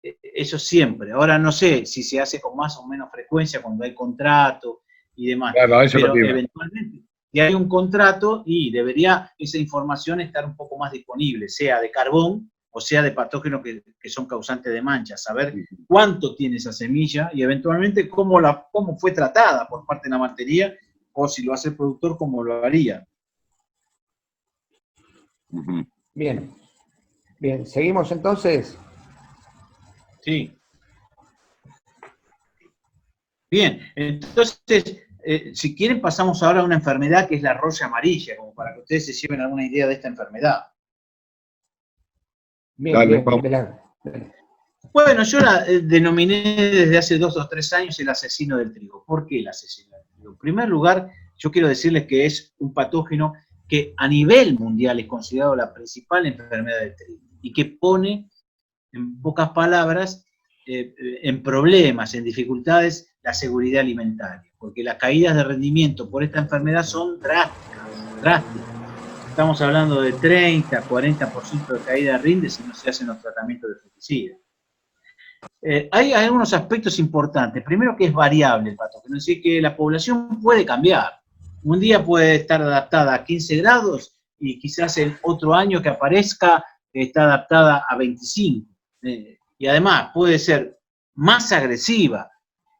Eso siempre. Ahora no sé si se hace con más o menos frecuencia cuando hay contrato y demás. Claro, eso pero lo digo. Eventualmente, si hay un contrato, y debería esa información estar un poco más disponible, sea de carbón o sea de patógenos que son causantes de manchas, saber cuánto tiene esa semilla y eventualmente cómo fue tratada por parte de la maltería, o si lo hace el productor, cómo lo haría. Bien, seguimos entonces. Sí. Bien, entonces, si quieren pasamos ahora a una enfermedad que es la roya amarilla, como para que ustedes se lleven alguna idea de esta enfermedad. Bien, Dale, bien. Bueno, yo la denominé desde hace 2 o 3 años el asesino del trigo. ¿Por qué el asesino del trigo? En primer lugar, yo quiero decirles que es un patógeno que a nivel mundial es considerado la principal enfermedad del trigo y que pone, en pocas palabras, en problemas, en dificultades, la seguridad alimentaria, porque las caídas de rendimiento por esta enfermedad son drásticas. Estamos hablando de 30, 40% de caída de rinde si no se hacen los tratamientos de fungicidas. Hay algunos aspectos importantes. Primero, que es variable el patógeno, es decir, que la población puede cambiar. Un día puede estar adaptada a 15 grados y quizás el otro año que aparezca está adaptada a 25. Y además puede ser más agresiva.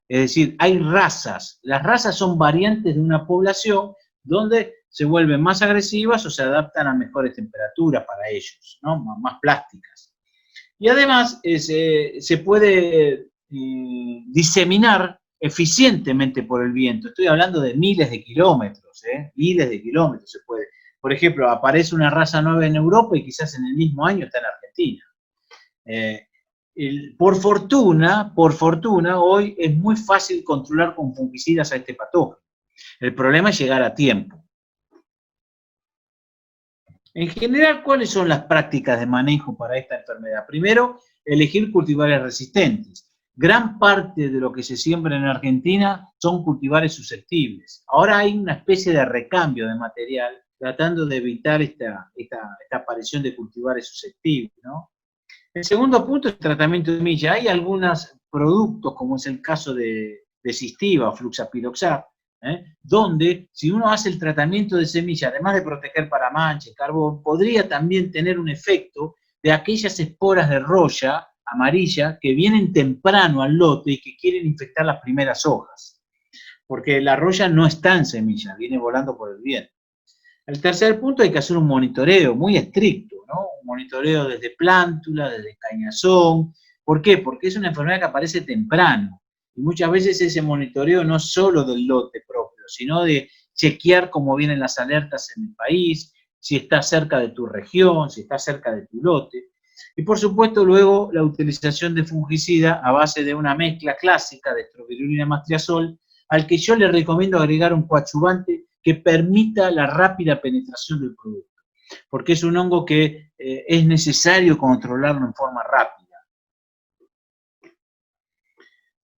Es decir, hay razas. Las razas son variantes de una población donde se vuelven más agresivas o se adaptan a mejores temperaturas para ellos, ¿no? Más plásticas. Y además se puede diseminar eficientemente por el viento. Estoy hablando de miles de kilómetros, miles de kilómetros se puede. Por ejemplo, aparece una raza nueva en Europa y quizás en el mismo año está en Argentina. Por fortuna, hoy es muy fácil controlar con fungicidas a este patógeno. El problema es llegar a tiempo. En general, ¿cuáles son las prácticas de manejo para esta enfermedad? Primero, elegir cultivares resistentes. Gran parte de lo que se siembra en Argentina son cultivares susceptibles. Ahora hay una especie de recambio de material tratando de evitar esta aparición de cultivares susceptibles, ¿no? El segundo punto es el tratamiento de semilla. Hay algunos productos, como es el caso de Cistiva o Fluxapiroxat, donde si uno hace el tratamiento de semilla, además de proteger para mancha y carbón, podría también tener un efecto de aquellas esporas de roya amarilla que vienen temprano al lote y que quieren infectar las primeras hojas. Porque la roya no está en semilla, viene volando por el viento. El tercer punto, hay que hacer un monitoreo muy estricto, ¿no? Un monitoreo desde plántula, desde cañazón. ¿Por qué? Porque es una enfermedad que aparece temprano. Y muchas veces ese monitoreo no solo del lote propio, sino de chequear cómo vienen las alertas en el país, si está cerca de tu región, si está cerca de tu lote. Y por supuesto luego la utilización de fungicida a base de una mezcla clásica de estrovirulina más triazol, al que yo le recomiendo agregar un coadyuvante que permita la rápida penetración del producto, porque es un hongo que es necesario controlarlo en forma rápida.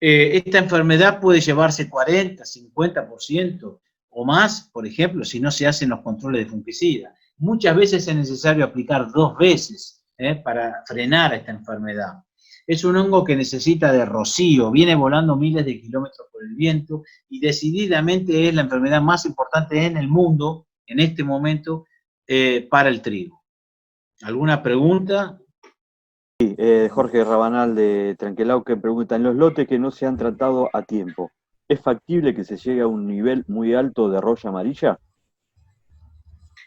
Esta enfermedad puede llevarse 40, 50% o más, por ejemplo, si no se hacen los controles de fungicida. Muchas veces es necesario aplicar 2 veces para frenar esta enfermedad. Es un hongo que necesita de rocío, viene volando miles de kilómetros por el viento y decididamente es la enfermedad más importante en el mundo, en este momento, para el trigo. ¿Alguna pregunta? Sí, Jorge Rabanal de Tranquilao que pregunta, en los lotes que no se han tratado a tiempo, ¿es factible que se llegue a un nivel muy alto de roya amarilla?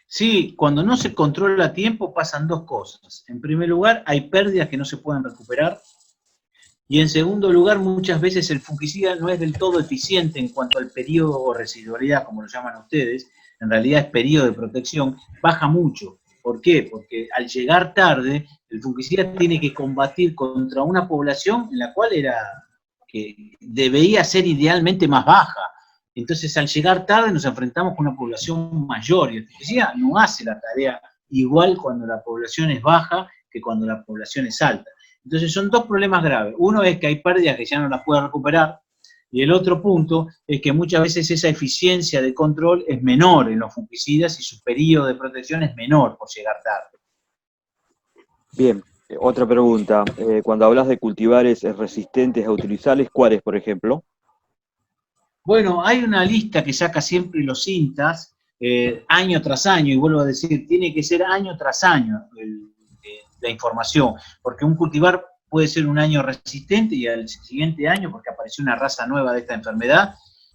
Sí, cuando no se controla a tiempo pasan 2 cosas. En primer lugar, hay pérdidas que no se pueden recuperar. Y en segundo lugar, muchas veces el fungicida no es del todo eficiente en cuanto al periodo o residualidad, como lo llaman ustedes. En realidad es periodo de protección, baja mucho. ¿Por qué? Porque al llegar tarde, el fungicida tiene que combatir contra una población en la cual que debería ser idealmente más baja. Entonces, al llegar tarde nos enfrentamos con una población mayor y el fungicida no hace la tarea igual cuando la población es baja que cuando la población es alta. Entonces, son 2 problemas graves. Uno es que hay pérdidas que ya no las puede recuperar y el otro punto es que muchas veces esa eficiencia de control es menor en los fungicidas y su periodo de protección es menor por llegar tarde. Bien, otra pregunta. Cuando hablas de cultivares resistentes a utilizarles, ¿cuáles, por ejemplo? Bueno, hay una lista que saca siempre los INTAs, año tras año, y vuelvo a decir, tiene que ser año tras año la información, porque un cultivar puede ser un año resistente y al siguiente año, porque apareció una raza nueva de esta enfermedad,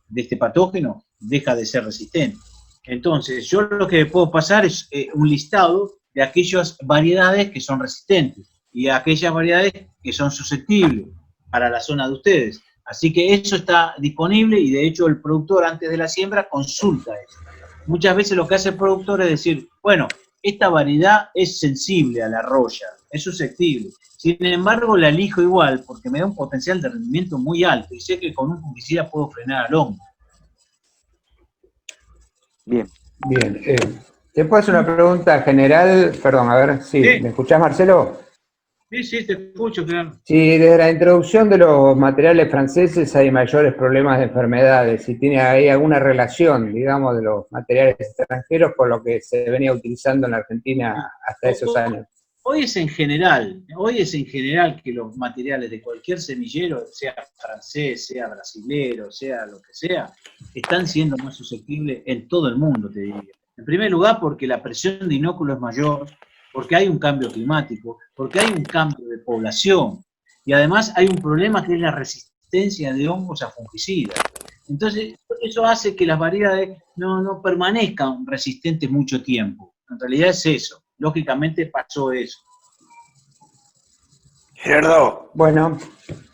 de este patógeno, deja de ser resistente. Entonces, yo lo que puedo pasar es un listado de aquellas variedades que son resistentes y aquellas variedades que son susceptibles para la zona de ustedes. Así que eso está disponible y de hecho el productor antes de la siembra consulta eso. Muchas veces lo que hace el productor es decir, bueno, esta variedad es sensible a la roya, es susceptible. Sin embargo, la elijo igual porque me da un potencial de rendimiento muy alto y sé que con un fungicida puedo frenar al hongo. Bien. Bien. ¿Te puedo hacer una pregunta general? Perdón, a ver, sí. ¿Me escuchás, Marcelo? Sí, te escucho, claro. Sí, desde la introducción de los materiales franceses hay mayores problemas de enfermedades. Si tiene ahí alguna relación, digamos, de los materiales extranjeros con lo que se venía utilizando en la Argentina hasta esos años. Hoy es en general que los materiales de cualquier semillero, sea francés, sea brasilero, sea lo que sea, están siendo más susceptibles en todo el mundo, te diría. En primer lugar, porque la presión de inóculo es mayor, porque hay un cambio climático, porque hay un cambio de población. y además hay un problema que es la resistencia de hongos a fungicidas. Entonces, eso hace que las variedades no permanezcan resistentes mucho tiempo. En realidad es eso. Lógicamente pasó eso. Gerardo. Bueno,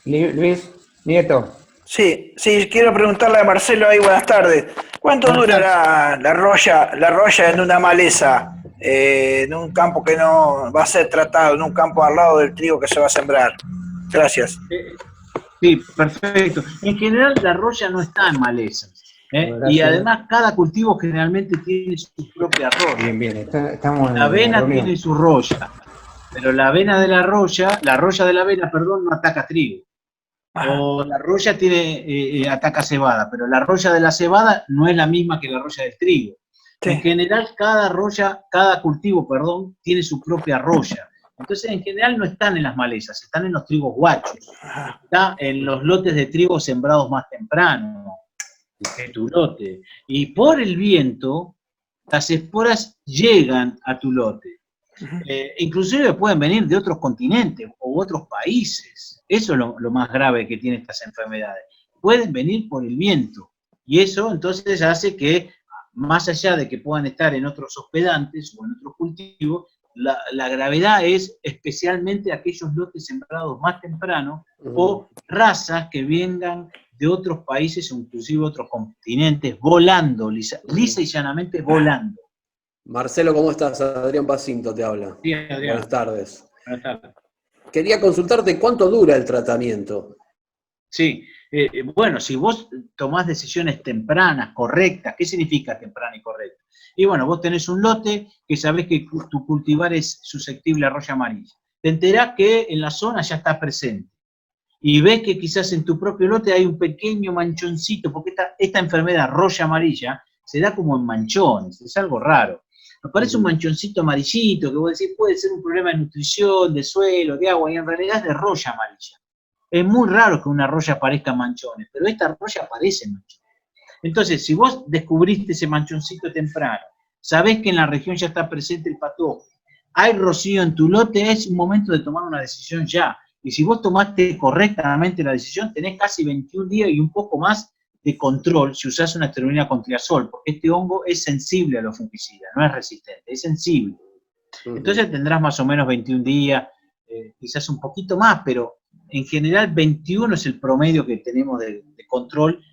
Luis, Nieto. Sí, quiero preguntarle a Marcelo ahí, buenas tardes. ¿Cuánto dura la roya en una maleza, en un campo que no va a ser tratado, en un campo al lado del trigo que se va a sembrar? Gracias. Sí, perfecto. En general la roya no está en malezas. Y además cada cultivo generalmente tiene su propia roya. Bien, estamos en la avena reunión. tiene su roya, pero la roya de la avena, perdón, no ataca trigo. O la roya ataca cebada, pero la roya de la cebada no es la misma que la roya del trigo. Sí. En general, cada cultivo, tiene su propia roya. Entonces, en general no están en las malezas, están en los trigos guachos. Está en los lotes de trigo sembrados más temprano, que tu lote. Y por el viento, las esporas llegan a tu lote. Inclusive pueden venir de otros continentes u otros países. Eso es lo más grave que tiene estas enfermedades. Pueden venir por el viento. Y eso entonces hace que, más allá de que puedan estar en otros hospedantes o en otros cultivos, la gravedad es especialmente aquellos lotes sembrados más temprano o razas que vengan de otros países o inclusive otros continentes volando, lisa y llanamente volando. Marcelo, ¿cómo estás? Adrián Pacinto te habla. Sí, Adrián. Buenas tardes. Buenas tardes. Quería consultarte cuánto dura el tratamiento. Sí, bueno, si vos tomás decisiones tempranas, correctas, ¿qué significa temprana y correcta? Y bueno, vos tenés un lote que sabés que tu cultivar es susceptible a roya amarilla. Te enterás que en la zona ya está presente. Y ves que quizás en tu propio lote hay un pequeño manchoncito, porque esta enfermedad roya amarilla se da como en manchones, es algo raro. Aparece un manchoncito amarillito, que vos decís puede ser un problema de nutrición, de suelo, de agua, y en realidad es de roya amarilla. Es muy raro que una roya aparezca en manchones, pero esta roya aparece en manchones. Entonces, si vos descubriste ese manchoncito temprano, sabés que en la región ya está presente el patógeno, hay rocío en tu lote, es un momento de tomar una decisión ya. Y si vos tomaste correctamente la decisión, tenés casi 21 días y un poco más de control si usás una exterminina con triazol, porque este hongo es sensible a los fungicidas, no es resistente, es sensible. Entonces tendrás más o menos 21 días, quizás un poquito más, pero en general 21 es el promedio que tenemos de control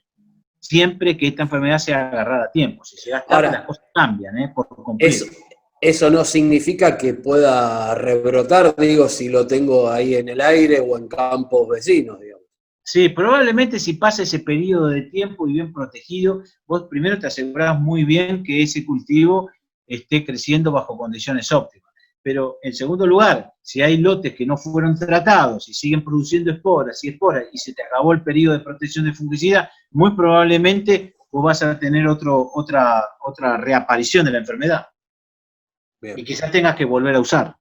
siempre que esta enfermedad sea agarrada a tiempo. Si llegas tarde, las cosas cambian, por completo. Eso no significa que pueda rebrotar, digo, si lo tengo ahí en el aire o en campos vecinos, digamos. Sí, probablemente si pasa ese periodo de tiempo y bien protegido, vos primero te asegurás muy bien que ese cultivo esté creciendo bajo condiciones óptimas. Pero en segundo lugar, si hay lotes que no fueron tratados y siguen produciendo esporas y se te acabó el periodo de protección de fungicida, muy probablemente vos vas a tener otra reaparición de la enfermedad. Bien. Y quizás tengas que volver a usar.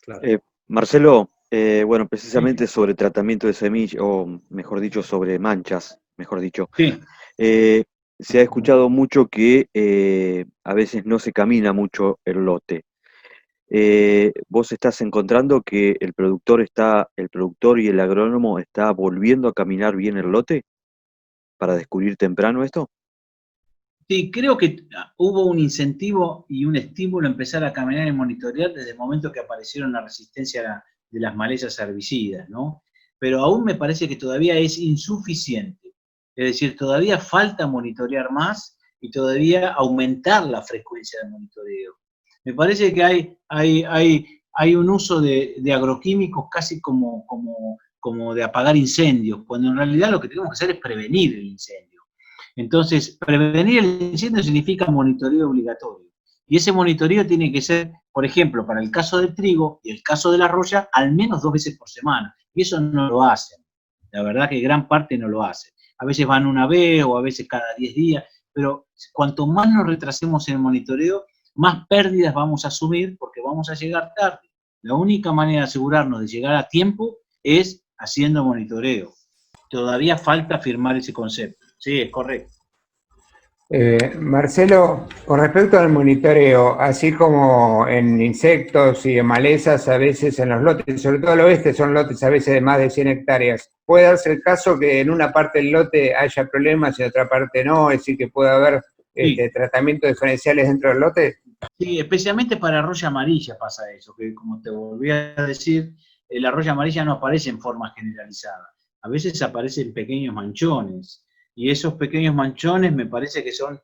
Claro. Marcelo, bueno, precisamente sobre tratamiento de semillas, o mejor dicho, sobre manchas, mejor dicho. Sí. Se ha escuchado mucho que a veces no se camina mucho el lote. ¿Vos estás encontrando que el productor y el agrónomo está volviendo a caminar bien el lote para descubrir temprano esto? Sí, creo que hubo un incentivo y un estímulo a empezar a caminar y monitorear desde el momento que aparecieron la resistencia de las malezas herbicidas, ¿no? Pero aún me parece que todavía es insuficiente. Es decir, todavía falta monitorear más y todavía aumentar la frecuencia de monitoreo. Me parece que hay un uso de agroquímicos casi como de apagar incendios, cuando en realidad lo que tenemos que hacer es prevenir el incendio. Entonces, prevenir el incendio significa monitoreo obligatorio. Y ese monitoreo tiene que ser, por ejemplo, para el caso del trigo y el caso de la roya, al menos 2 veces por semana. Y eso no lo hacen. La verdad que gran parte no lo hacen. A veces van una vez o a veces cada 10 días, pero cuanto más nos retrasemos en el monitoreo, más pérdidas vamos a asumir porque vamos a llegar tarde. La única manera de asegurarnos de llegar a tiempo es haciendo monitoreo. Todavía falta firmar ese concepto. Sí, es correcto. Marcelo, con respecto al monitoreo, así como en insectos y en malezas, a veces en los lotes, sobre todo al oeste, son lotes a veces de más de 100 hectáreas, ¿puede darse el caso que en una parte del lote haya problemas y en otra parte no? Es decir, que pueda haber Sí. tratamientos diferenciales dentro del lote. Sí, especialmente para roya amarilla pasa eso, que como te volví a decir, la roya amarilla no aparece en forma generalizada. A veces aparecen pequeños manchones, y esos pequeños manchones me parece que son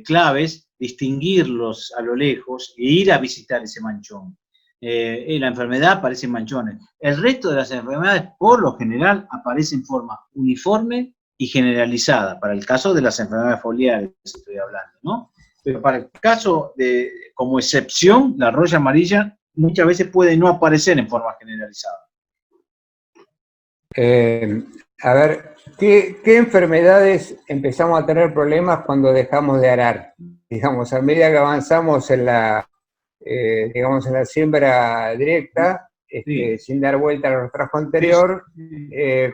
claves, distinguirlos a lo lejos e ir a visitar ese manchón. La enfermedad aparece en manchones. El resto de las enfermedades, por lo general, aparecen en forma uniforme y generalizada, para el caso de las enfermedades foliares, estoy hablando, ¿no? Pero para el caso de, como excepción, la roya amarilla muchas veces puede no aparecer en forma generalizada. A ver, ¿qué enfermedades empezamos a tener problemas cuando dejamos de arar? Digamos, a medida que avanzamos en la, digamos, en la siembra directa, Sí. sin dar vuelta al trabajo anterior,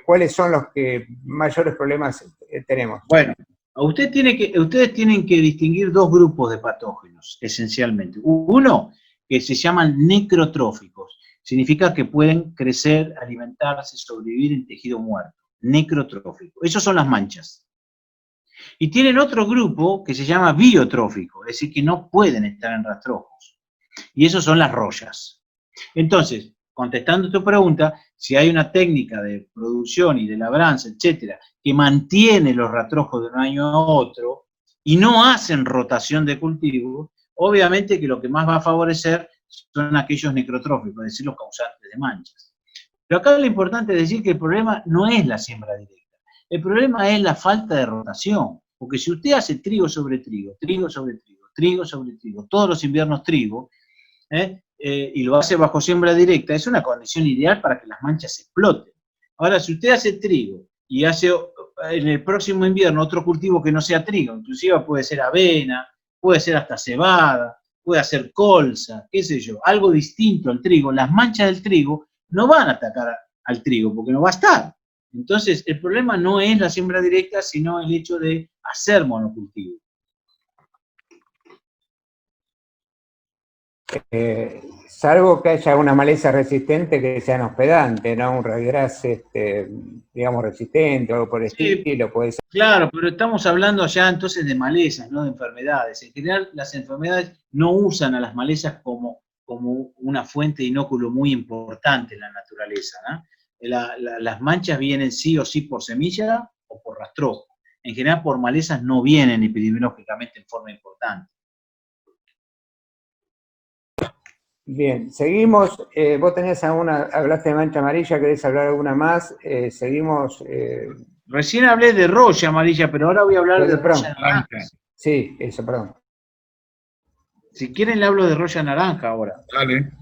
¿cuáles son los que mayores problemas tenemos? Bueno, ustedes tienen que distinguir dos grupos de patógenos, esencialmente. Uno, que se llaman necrotróficos. Significa que pueden crecer, alimentarse, sobrevivir en tejido muerto. Necrotrófico. Esos son las manchas. Y tienen otro grupo que se llama biotrófico, es decir, que no pueden estar en rastrojos. Y esos son las rollas. Entonces, contestando tu pregunta, si hay una técnica de producción y de labranza, etcétera, que mantiene los rastrojos de un año a otro y no hacen rotación de cultivo, obviamente que lo que más va a favorecer son aquellos necrotróficos, es decir, los causantes de manchas. Pero acá lo importante es decir que el problema no es la siembra directa, el problema es la falta de rotación, porque si usted hace trigo sobre trigo, trigo sobre trigo, trigo sobre trigo, todos los inviernos trigo, y lo hace bajo siembra directa, es una condición ideal para que las manchas exploten. Ahora, si usted hace trigo y hace en el próximo invierno otro cultivo que no sea trigo, inclusive puede ser avena, puede ser hasta cebada, puede hacer colza, qué sé yo, algo distinto al trigo, las manchas del trigo no van a atacar al trigo porque no va a estar. Entonces, el problema no es la siembra directa, sino el hecho de hacer monocultivo. Salvo que haya una maleza resistente que sea hospedante, ¿no? Un ryegrass, digamos, resistente o algo por el estilo, puede ser. Claro, pero estamos hablando ya entonces de malezas, no de enfermedades. En general, las enfermedades no usan a las malezas como una fuente de inóculo muy importante en la naturaleza, ¿no? Las manchas vienen sí o sí por semilla o por rastrojo. En general, por malezas no vienen epidemiológicamente en forma importante. Bien, seguimos. Vos tenés hablaste de mancha amarilla, ¿querés hablar alguna más? Seguimos. Recién hablé de roya amarilla, pero ahora voy a hablar de roya naranja. Sí, eso, perdón. Si quieren le hablo de roya naranja ahora. Dale.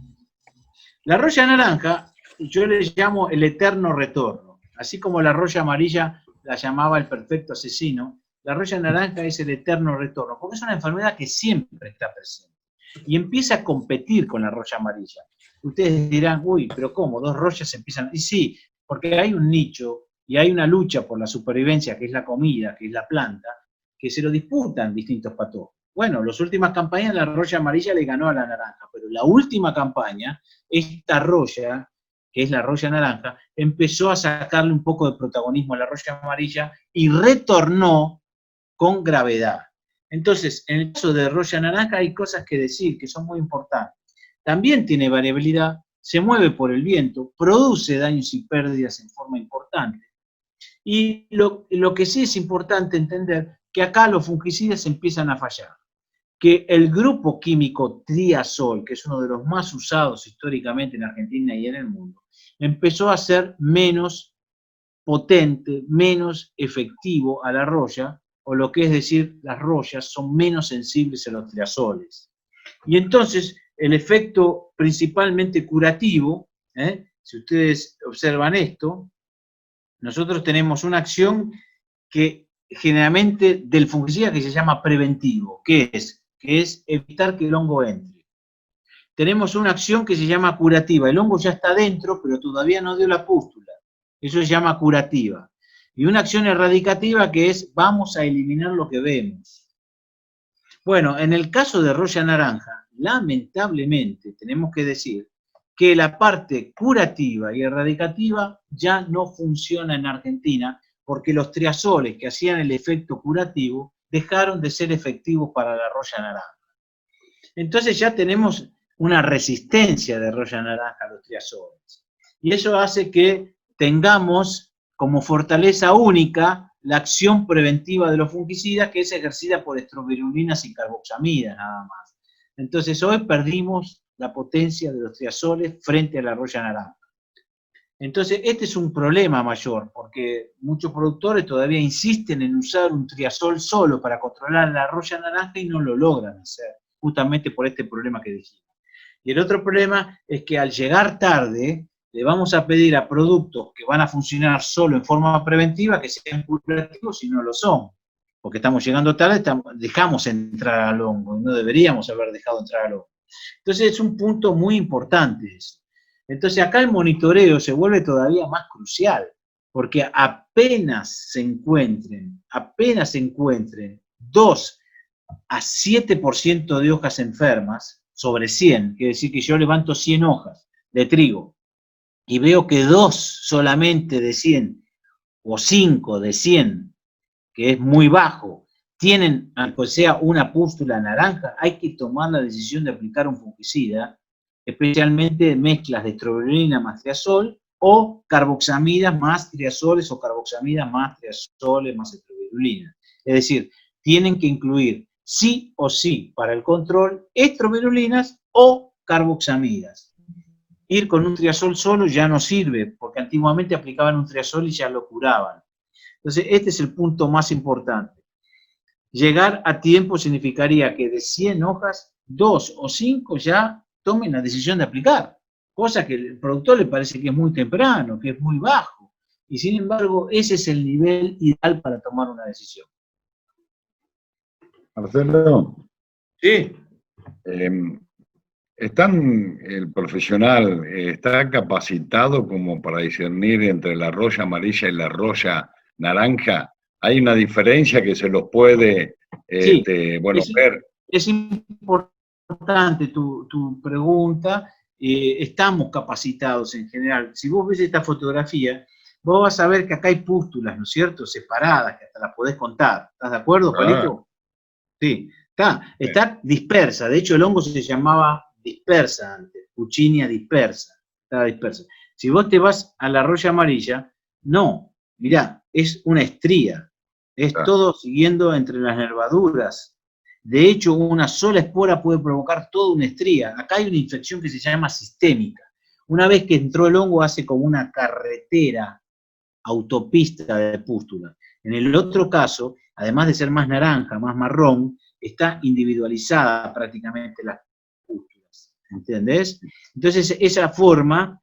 La roya naranja, yo le llamo el eterno retorno. Así como la roya amarilla la llamaba el perfecto asesino, la roya naranja es el eterno retorno, porque es una enfermedad que siempre está presente. Y empieza a competir con la roya amarilla. Ustedes dirán, uy, pero ¿cómo? Dos royas empiezan. Y sí, porque hay un nicho y hay una lucha por la supervivencia, que es la comida, que es la planta, que se lo disputan distintos patógenos. Bueno, las últimas campañas la roya amarilla le ganó a la naranja, pero la última campaña, esta roya, que es la roya naranja, empezó a sacarle un poco de protagonismo a la roya amarilla y retornó con gravedad. Entonces, en el caso de roya naranja hay cosas que decir que son muy importantes. También tiene variabilidad, se mueve por el viento, produce daños y pérdidas en forma importante. Y lo que sí es importante entender que acá los fungicidas empiezan a fallar. Que el grupo químico triazol, que es uno de los más usados históricamente en Argentina y en el mundo, empezó a ser menos potente, menos efectivo a la roya, o lo que es decir, las royas son menos sensibles a los triazoles. Y entonces, el efecto principalmente curativo, si ustedes observan esto, nosotros tenemos una acción que generalmente del fungicida que se llama preventivo, que es evitar que el hongo entre. Tenemos una acción que se llama curativa, el hongo ya está dentro, pero todavía no dio la pústula, eso se llama curativa. Y una acción erradicativa que es, vamos a eliminar lo que vemos. Bueno, en el caso de roya naranja, lamentablemente tenemos que decir que la parte curativa y erradicativa ya no funciona en Argentina porque los triazoles que hacían el efecto curativo dejaron de ser efectivos para la roya naranja. Entonces ya tenemos una resistencia de roya naranja a los triazoles. Y eso hace que tengamos como fortaleza única la acción preventiva de los fungicidas, que es ejercida por estrobirulinas y carboxamidas nada más. Entonces hoy perdimos la potencia de los triazoles frente a la roya naranja. Entonces este es un problema mayor, porque muchos productores todavía insisten en usar un triazol solo para controlar la roya naranja y no lo logran hacer, justamente por este problema que dijimos. Y el otro problema es que al llegar tarde, le vamos a pedir a productos que van a funcionar solo en forma preventiva que sean curativos si no lo son. Porque estamos llegando tarde, dejamos entrar al hongo, y no deberíamos haber dejado entrar al hongo. Entonces es un punto muy importante eso. Entonces acá el monitoreo se vuelve todavía más crucial, porque apenas se encuentren 2 a 7% de hojas enfermas sobre 100, quiere decir que yo levanto 100 hojas de trigo, y veo que 2 solamente de 100, o 5 de 100, que es muy bajo, tienen, aunque sea una pústula naranja, hay que tomar la decisión de aplicar un fungicida, especialmente mezclas de estrobilurina más triazol, o carboxamidas más triazoles, o carboxamidas más triazoles más estrobilurina. Es decir, tienen que incluir sí o sí para el control estrobirulinas o carboxamidas. Ir con un triazol solo ya no sirve, porque antiguamente aplicaban un triazol y ya lo curaban. Entonces, este es el punto más importante. Llegar a tiempo significaría que de 100 hojas, 2 o 5 ya tomen la decisión de aplicar, cosa que al productor le parece que es muy temprano, que es muy bajo, y sin embargo, ese es el nivel ideal para tomar una decisión. Marcelo. Sí. ¿El profesional está capacitado como para discernir entre la roya amarilla y la roya naranja? ¿Hay una diferencia que se los puede Sí, ver? Es importante tu pregunta. Estamos capacitados en general. Si vos ves esta fotografía, vos vas a ver que acá hay pústulas, ¿no es cierto?, separadas, que hasta las podés contar. ¿Estás de acuerdo, Palito? Sí, está dispersa. De hecho, el hongo se llamaba dispersa antes, Puccinia dispersa. Estaba dispersa. Si vos te vas a la roya amarilla, no, mirá, es una estría. Es todo siguiendo entre las nervaduras. De hecho, una sola espora puede provocar toda una estría. Acá hay una infección que se llama sistémica. Una vez que entró el hongo, hace como una carretera, autopista de pústula. En el otro caso, además de ser más naranja, más marrón, está individualizada prácticamente las pústulas. ¿Entendés? Entonces, esa forma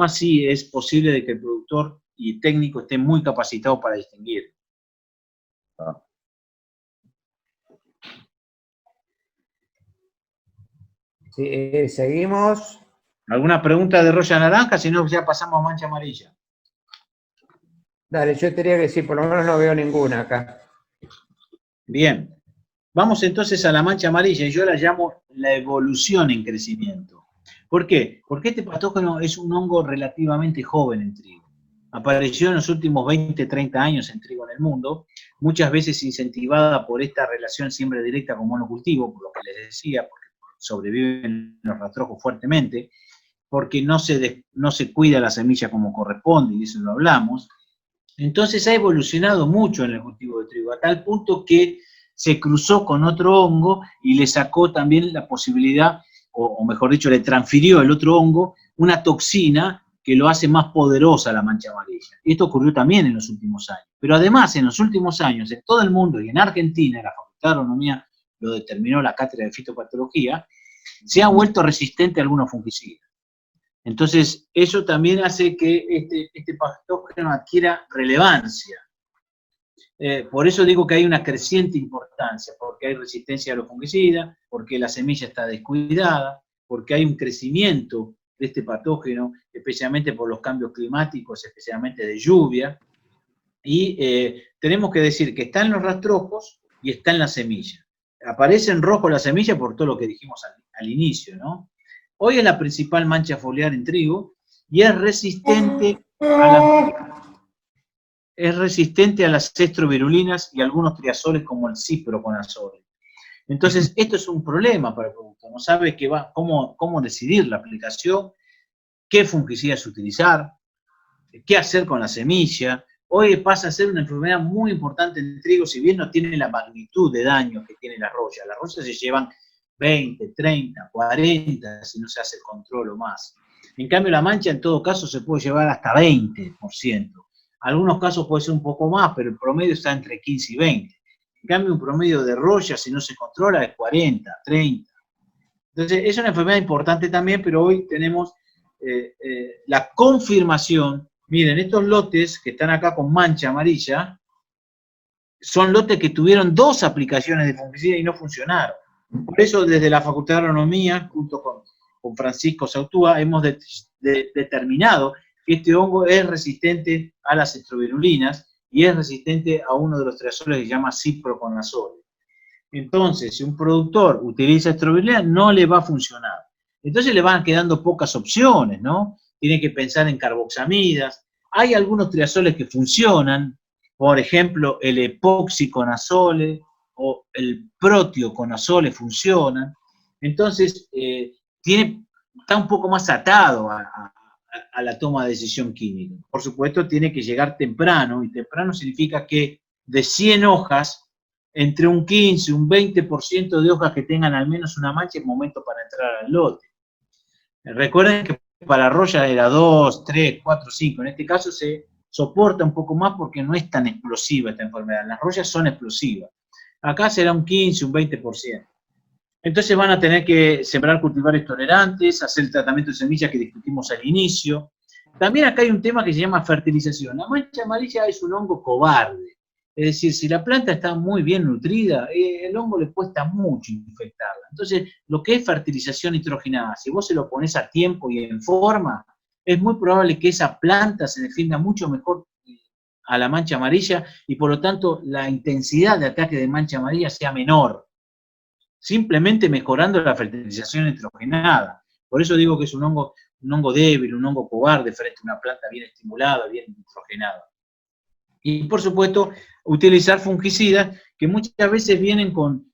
sí es posible de que el productor y técnico esté muy capacitado para distinguir. Sí, seguimos. ¿Alguna pregunta de roya naranja? Si no, ya pasamos a mancha amarilla. Dale, yo diría que sí, por lo menos no veo ninguna acá. Bien. Vamos entonces a la mancha amarilla, y yo la llamo la evolución en crecimiento. ¿Por qué? Porque este patógeno es un hongo relativamente joven en trigo. Apareció en los últimos 20, 30 años en trigo en el mundo, muchas veces incentivada por esta relación siembra directa con monocultivo, por lo que les decía, porque sobreviven los rastrojos fuertemente, porque no se cuida la semilla como corresponde, y de eso lo hablamos. Entonces ha evolucionado mucho en el cultivo de trigo, a tal punto que se cruzó con otro hongo y le sacó también la posibilidad, o mejor dicho, le transfirió al otro hongo una toxina que lo hace más poderosa la mancha amarilla. Y esto ocurrió también en los últimos años. Pero además, en los últimos años, en todo el mundo y en Argentina, la Facultad de Agronomía lo determinó la cátedra de fitopatología, se ha vuelto resistente a algunos fungicidas. Entonces, eso también hace que este patógeno adquiera relevancia. Por eso digo que hay una creciente importancia, porque hay resistencia a los fungicidas, porque la semilla está descuidada, porque hay un crecimiento de este patógeno, especialmente por los cambios climáticos, especialmente de lluvia, y tenemos que decir que está en los rastrojos y está en la semilla. aparece en rojo la semilla por todo lo que dijimos al inicio, ¿no? Hoy es la principal mancha foliar en trigo y es resistente a las estrovirulinas y algunos triazoles como el ciproconazole. Entonces, esto es un problema para el productor, no sabe cómo decidir la aplicación, qué fungicidas utilizar, qué hacer con la semilla. Hoy pasa a ser una enfermedad muy importante en trigo, si bien no tiene la magnitud de daño que tiene la roya. Las royas se llevan 20, 30, 40, si no se hace el control o más. En cambio, la mancha en todo caso se puede llevar hasta 20%. Algunos casos puede ser un poco más, pero el promedio está entre 15 y 20. En cambio, un promedio de roya, si no se controla, es 40, 30. Entonces, es una enfermedad importante también, pero hoy tenemos la confirmación. Miren, estos lotes que están acá con mancha amarilla, son lotes que tuvieron 2 aplicaciones de fungicida y no funcionaron. Por eso, desde la Facultad de Agronomía, junto con Francisco Sautúa, hemos determinado que este hongo es resistente a las estrovirulinas y es resistente a uno de los triazoles que se llama ciproconazole. Entonces, si un productor utiliza estrovirulina, no le va a funcionar. Entonces le van quedando pocas opciones, ¿no? Tiene que pensar en carboxamidas. Hay algunos triazoles que funcionan, por ejemplo, el epoxiconazole o el protioconazole funcionan. Entonces, está un poco más atado a la toma de decisión química. Por supuesto, tiene que llegar temprano, y temprano significa que de 100 hojas, entre un 15 y un 20% de hojas que tengan al menos una mancha es momento para entrar al lote. Recuerden que para roya era 2, 3, 4, 5. En este caso se soporta un poco más porque no es tan explosiva esta enfermedad. Las royas son explosivas. Acá será un 15, un 20%. Entonces van a tener que sembrar cultivares tolerantes, hacer el tratamiento de semillas que discutimos al inicio. También acá hay un tema que se llama fertilización. La mancha amarilla es un hongo cobarde. Es decir, si la planta está muy bien nutrida, el hongo le cuesta mucho infectarla. Entonces, lo que es fertilización nitrogenada, si vos se lo pones a tiempo y en forma, es muy probable que esa planta se defienda mucho mejor a la mancha amarilla y por lo tanto la intensidad de ataque de mancha amarilla sea menor. Simplemente mejorando la fertilización nitrogenada. Por eso digo que es un hongo débil, un hongo cobarde frente a una planta bien estimulada, bien nitrogenada. Y por supuesto, utilizar fungicidas que muchas veces vienen con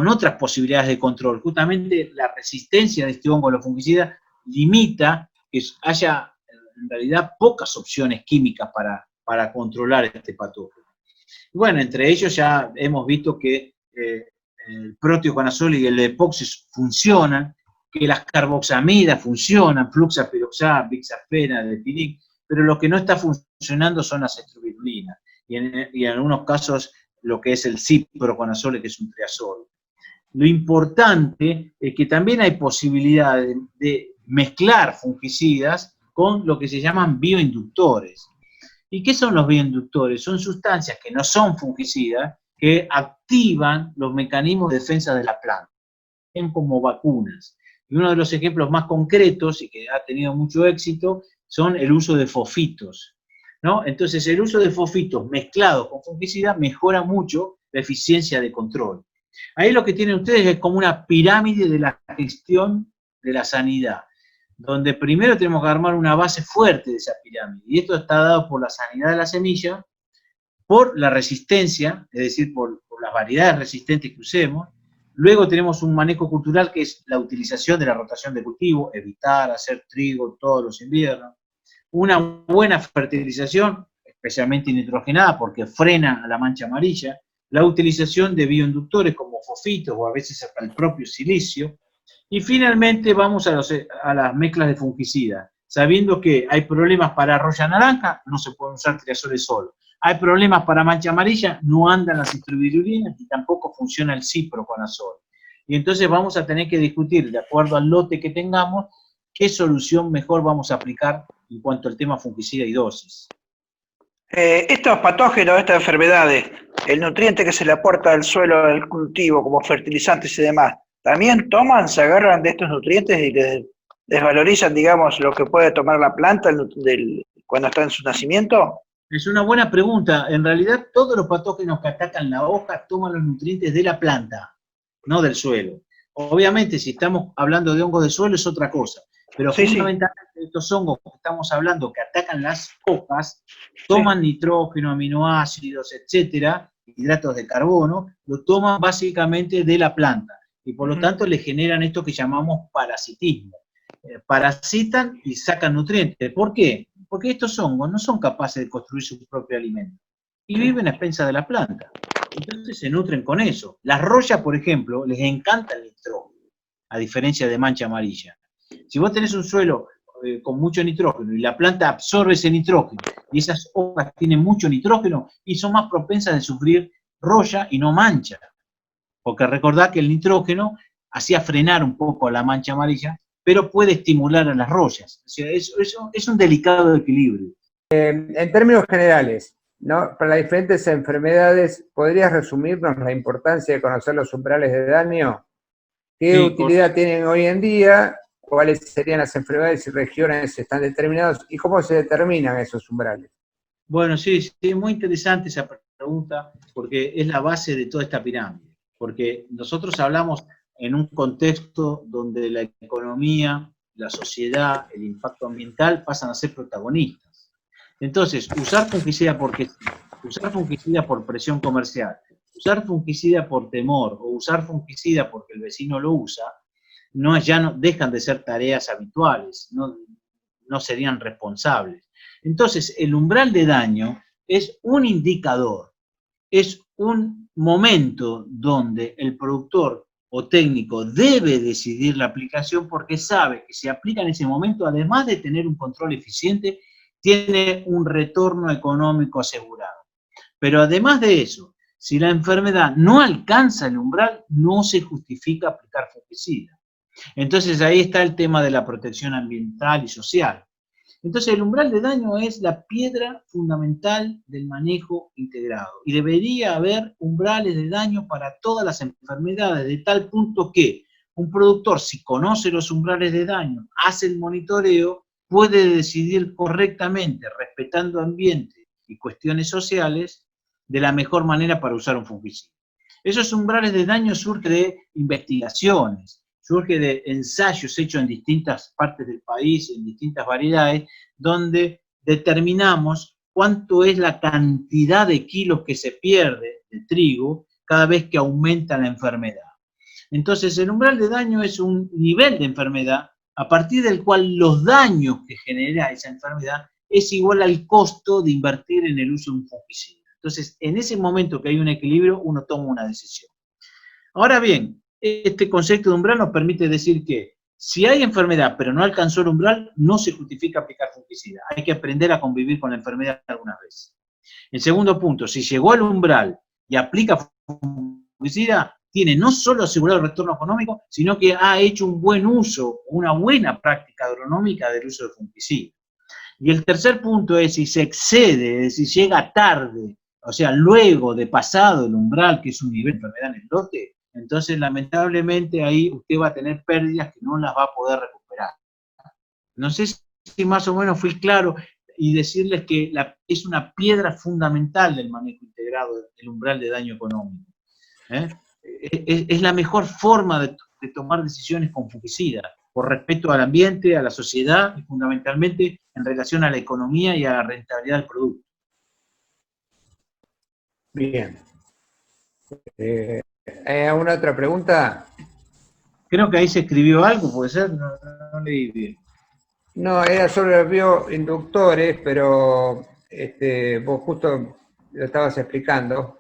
otras posibilidades de control. Justamente la resistencia de este hongo a los fungicidas limita que haya en realidad pocas opciones químicas para controlar este patógeno. Bueno, entre ellos ya hemos visto que el protioconazole y el epoxi funcionan, que las carboxamidas funcionan, fluxapiroxal, bixafena, depinic, pero lo que no está funcionando son las estrovirulinas, y en algunos casos lo que es el ciproconazole, que es un triazol. Lo importante es que también hay posibilidades de mezclar fungicidas con lo que se llaman bioinductores. ¿Y qué son los bioinductores? Son sustancias que no son fungicidas, que activan los mecanismos de defensa de la planta, como vacunas. Y uno de los ejemplos más concretos, y que ha tenido mucho éxito, son el uso de fosfitos, ¿no? Entonces, el uso de fosfitos mezclados con fungicida mejora mucho la eficiencia de control. Ahí lo que tienen ustedes es como una pirámide de la gestión de la sanidad, donde primero tenemos que armar una base fuerte de esa pirámide, y esto está dado por la sanidad de la semilla, por la resistencia, es decir, por las variedades resistentes que usemos. Luego tenemos un manejo cultural que es la utilización de la rotación de cultivo, evitar hacer trigo todos los inviernos. Una buena fertilización, especialmente nitrogenada, porque frena a la mancha amarilla. La utilización de bioinductores como fosfitos o a veces hasta el propio silicio. Y finalmente vamos a las mezclas de fungicidas, sabiendo que hay problemas para roya naranja, no se pueden usar triazoles solo. Hay problemas para mancha amarilla, no andan las estrovirulinas y tampoco funciona el ciproconazole. Y entonces vamos a tener que discutir, de acuerdo al lote que tengamos, qué solución mejor vamos a aplicar en cuanto al tema fungicida y dosis. Estos patógenos, estas enfermedades, el nutriente que se le aporta al suelo al cultivo, como fertilizantes y demás, ¿también se agarran de estos nutrientes y desvalorizan, digamos, lo que puede tomar la planta cuando está en su nacimiento? Es una buena pregunta. En realidad, todos los patógenos que atacan la hoja toman los nutrientes de la planta. no del suelo. Obviamente, si estamos hablando de hongos de suelo es otra cosa, pero Sí, sí. fundamentalmente estos hongos que estamos hablando que atacan las hojas, toman nitrógeno, aminoácidos, etcétera, hidratos de carbono, lo toman básicamente de la planta y por lo tanto le generan esto que llamamos parasitismo. Parasitan y sacan nutrientes. ¿Por qué? Porque estos hongos no son capaces de construir su propio alimento y viven a expensas de la planta. Entonces se nutren con eso. Las rollas, por ejemplo, les encanta el nitrógeno, a diferencia de mancha amarilla. Si vos tenés un suelo con mucho nitrógeno y la planta absorbe ese nitrógeno y esas hojas tienen mucho nitrógeno y son más propensas de sufrir roya y no mancha. Porque recordá que el nitrógeno hacía frenar un poco la mancha amarilla, pero puede estimular a las rollas. O sea, es un delicado equilibrio. En términos generales, ¿no? Para las diferentes enfermedades, ¿podrías resumirnos la importancia de conocer los umbrales de daño? ¿Qué Sí, utilidad tienen hoy en día? ¿Cuáles serían las enfermedades y regiones están determinadas? ¿Y cómo se determinan esos umbrales? Bueno, sí, muy interesante esa pregunta, porque es la base de toda esta pirámide. Porque nosotros hablamos en un contexto donde la economía, la sociedad, el impacto ambiental pasan a ser protagonistas. Entonces, usar fungicida porque sí, usar fungicida por presión comercial, usar fungicida por temor o usar fungicida porque el vecino lo usa, ya no dejan de ser tareas habituales, no serían responsables. Entonces, el umbral de daño es un indicador, es un momento donde el productor o técnico debe decidir la aplicación porque sabe que si aplica en ese momento, además de tener un control eficiente, tiene un retorno económico asegurado. Pero además de eso, si la enfermedad no alcanza el umbral, no se justifica aplicar fungicida. Entonces ahí está el tema de la protección ambiental y social. Entonces el umbral de daño es la piedra fundamental del manejo integrado y debería haber umbrales de daño para todas las enfermedades, de tal punto que un productor, si conoce los umbrales de daño, hace el monitoreo, puede decidir correctamente, respetando ambiente y cuestiones sociales, de la mejor manera para usar un fungicida. Esos umbrales de daño surgen de investigaciones, surge de ensayos hechos en distintas partes del país, en distintas variedades, donde determinamos cuánto es la cantidad de kilos que se pierde de trigo cada vez que aumenta la enfermedad. Entonces, el umbral de daño es un nivel de enfermedad a partir del cual los daños que genera esa enfermedad es igual al costo de invertir en el uso de un fungicida. Entonces, en ese momento que hay un equilibrio, uno toma una decisión. Ahora bien, este concepto de umbral nos permite decir que si hay enfermedad pero no alcanzó el umbral, no se justifica aplicar fungicida. Hay que aprender a convivir con la enfermedad algunas veces. El segundo punto, si llegó al umbral y aplica fungicida, tiene no solo asegurado el retorno económico, sino que ha hecho un buen uso, una buena práctica agronómica del uso de fungicida. Y el tercer punto es si se excede, es decir, llega tarde, o sea, luego de pasado el umbral, que es un nivel de enfermedad en el lote, entonces lamentablemente ahí usted va a tener pérdidas que no las va a poder recuperar. No sé si más o menos fui claro y decirles que es una piedra fundamental del manejo integrado del umbral de daño económico. Es la mejor forma de tomar decisiones con fungicida, por respeto al ambiente, a la sociedad y fundamentalmente en relación a la economía y a la rentabilidad del producto. Bien. ¿Hay alguna otra pregunta? Creo que ahí se escribió algo, puede ser, no leí bien. No, era sobre los bioinductores, pero vos justo lo estabas explicando.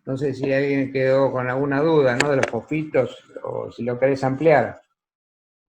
No sé si alguien quedó con alguna duda, ¿no? De los fosfitos, o si lo querés ampliar.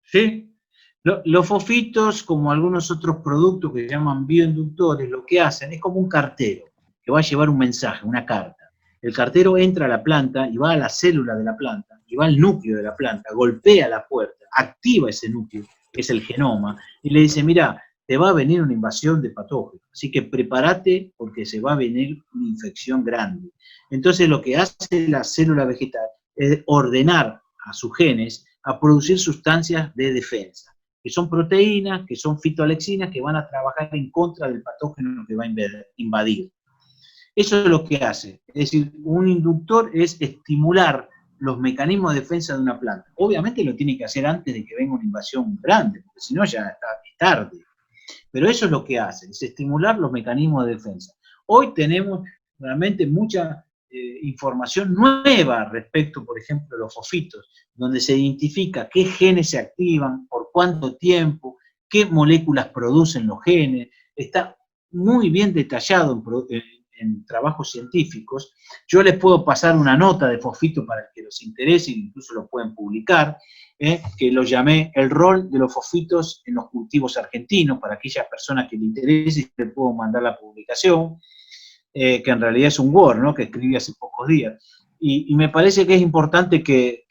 Sí. Los fosfitos, como algunos otros productos que se llaman bioinductores, lo que hacen es como un cartero que va a llevar un mensaje, una carta. El cartero entra a la planta y va a la célula de la planta, y va al núcleo de la planta, golpea la puerta, activa ese núcleo, que es el genoma, y le dice, mira, te va a venir una invasión de patógenos, así que prepárate porque se va a venir una infección grande. Entonces lo que hace la célula vegetal es ordenar a sus genes a producir sustancias de defensa, que son proteínas, que son fitoalexinas, que van a trabajar en contra del patógeno que va a invadir. Eso es lo que hace. Es decir, un inductor es estimular los mecanismos de defensa de una planta. Obviamente lo tiene que hacer antes de que venga una invasión grande, porque si no ya es tarde. Pero eso es lo que hace, es estimular los mecanismos de defensa. Hoy tenemos realmente mucha información nueva respecto, por ejemplo, de los fosfitos, donde se identifica qué genes se activan, por cuánto tiempo, qué moléculas producen los genes. Está muy bien detallado en trabajos científicos. Yo les puedo pasar una nota de fosfito para que los interese, incluso lo pueden publicar, que lo llamé el rol de los fosfitos en los cultivos argentinos, para aquellas personas que les interese, y les puedo mandar la publicación, que en realidad es un Word, ¿no?, que escribí hace pocos días. Y me parece que es importante que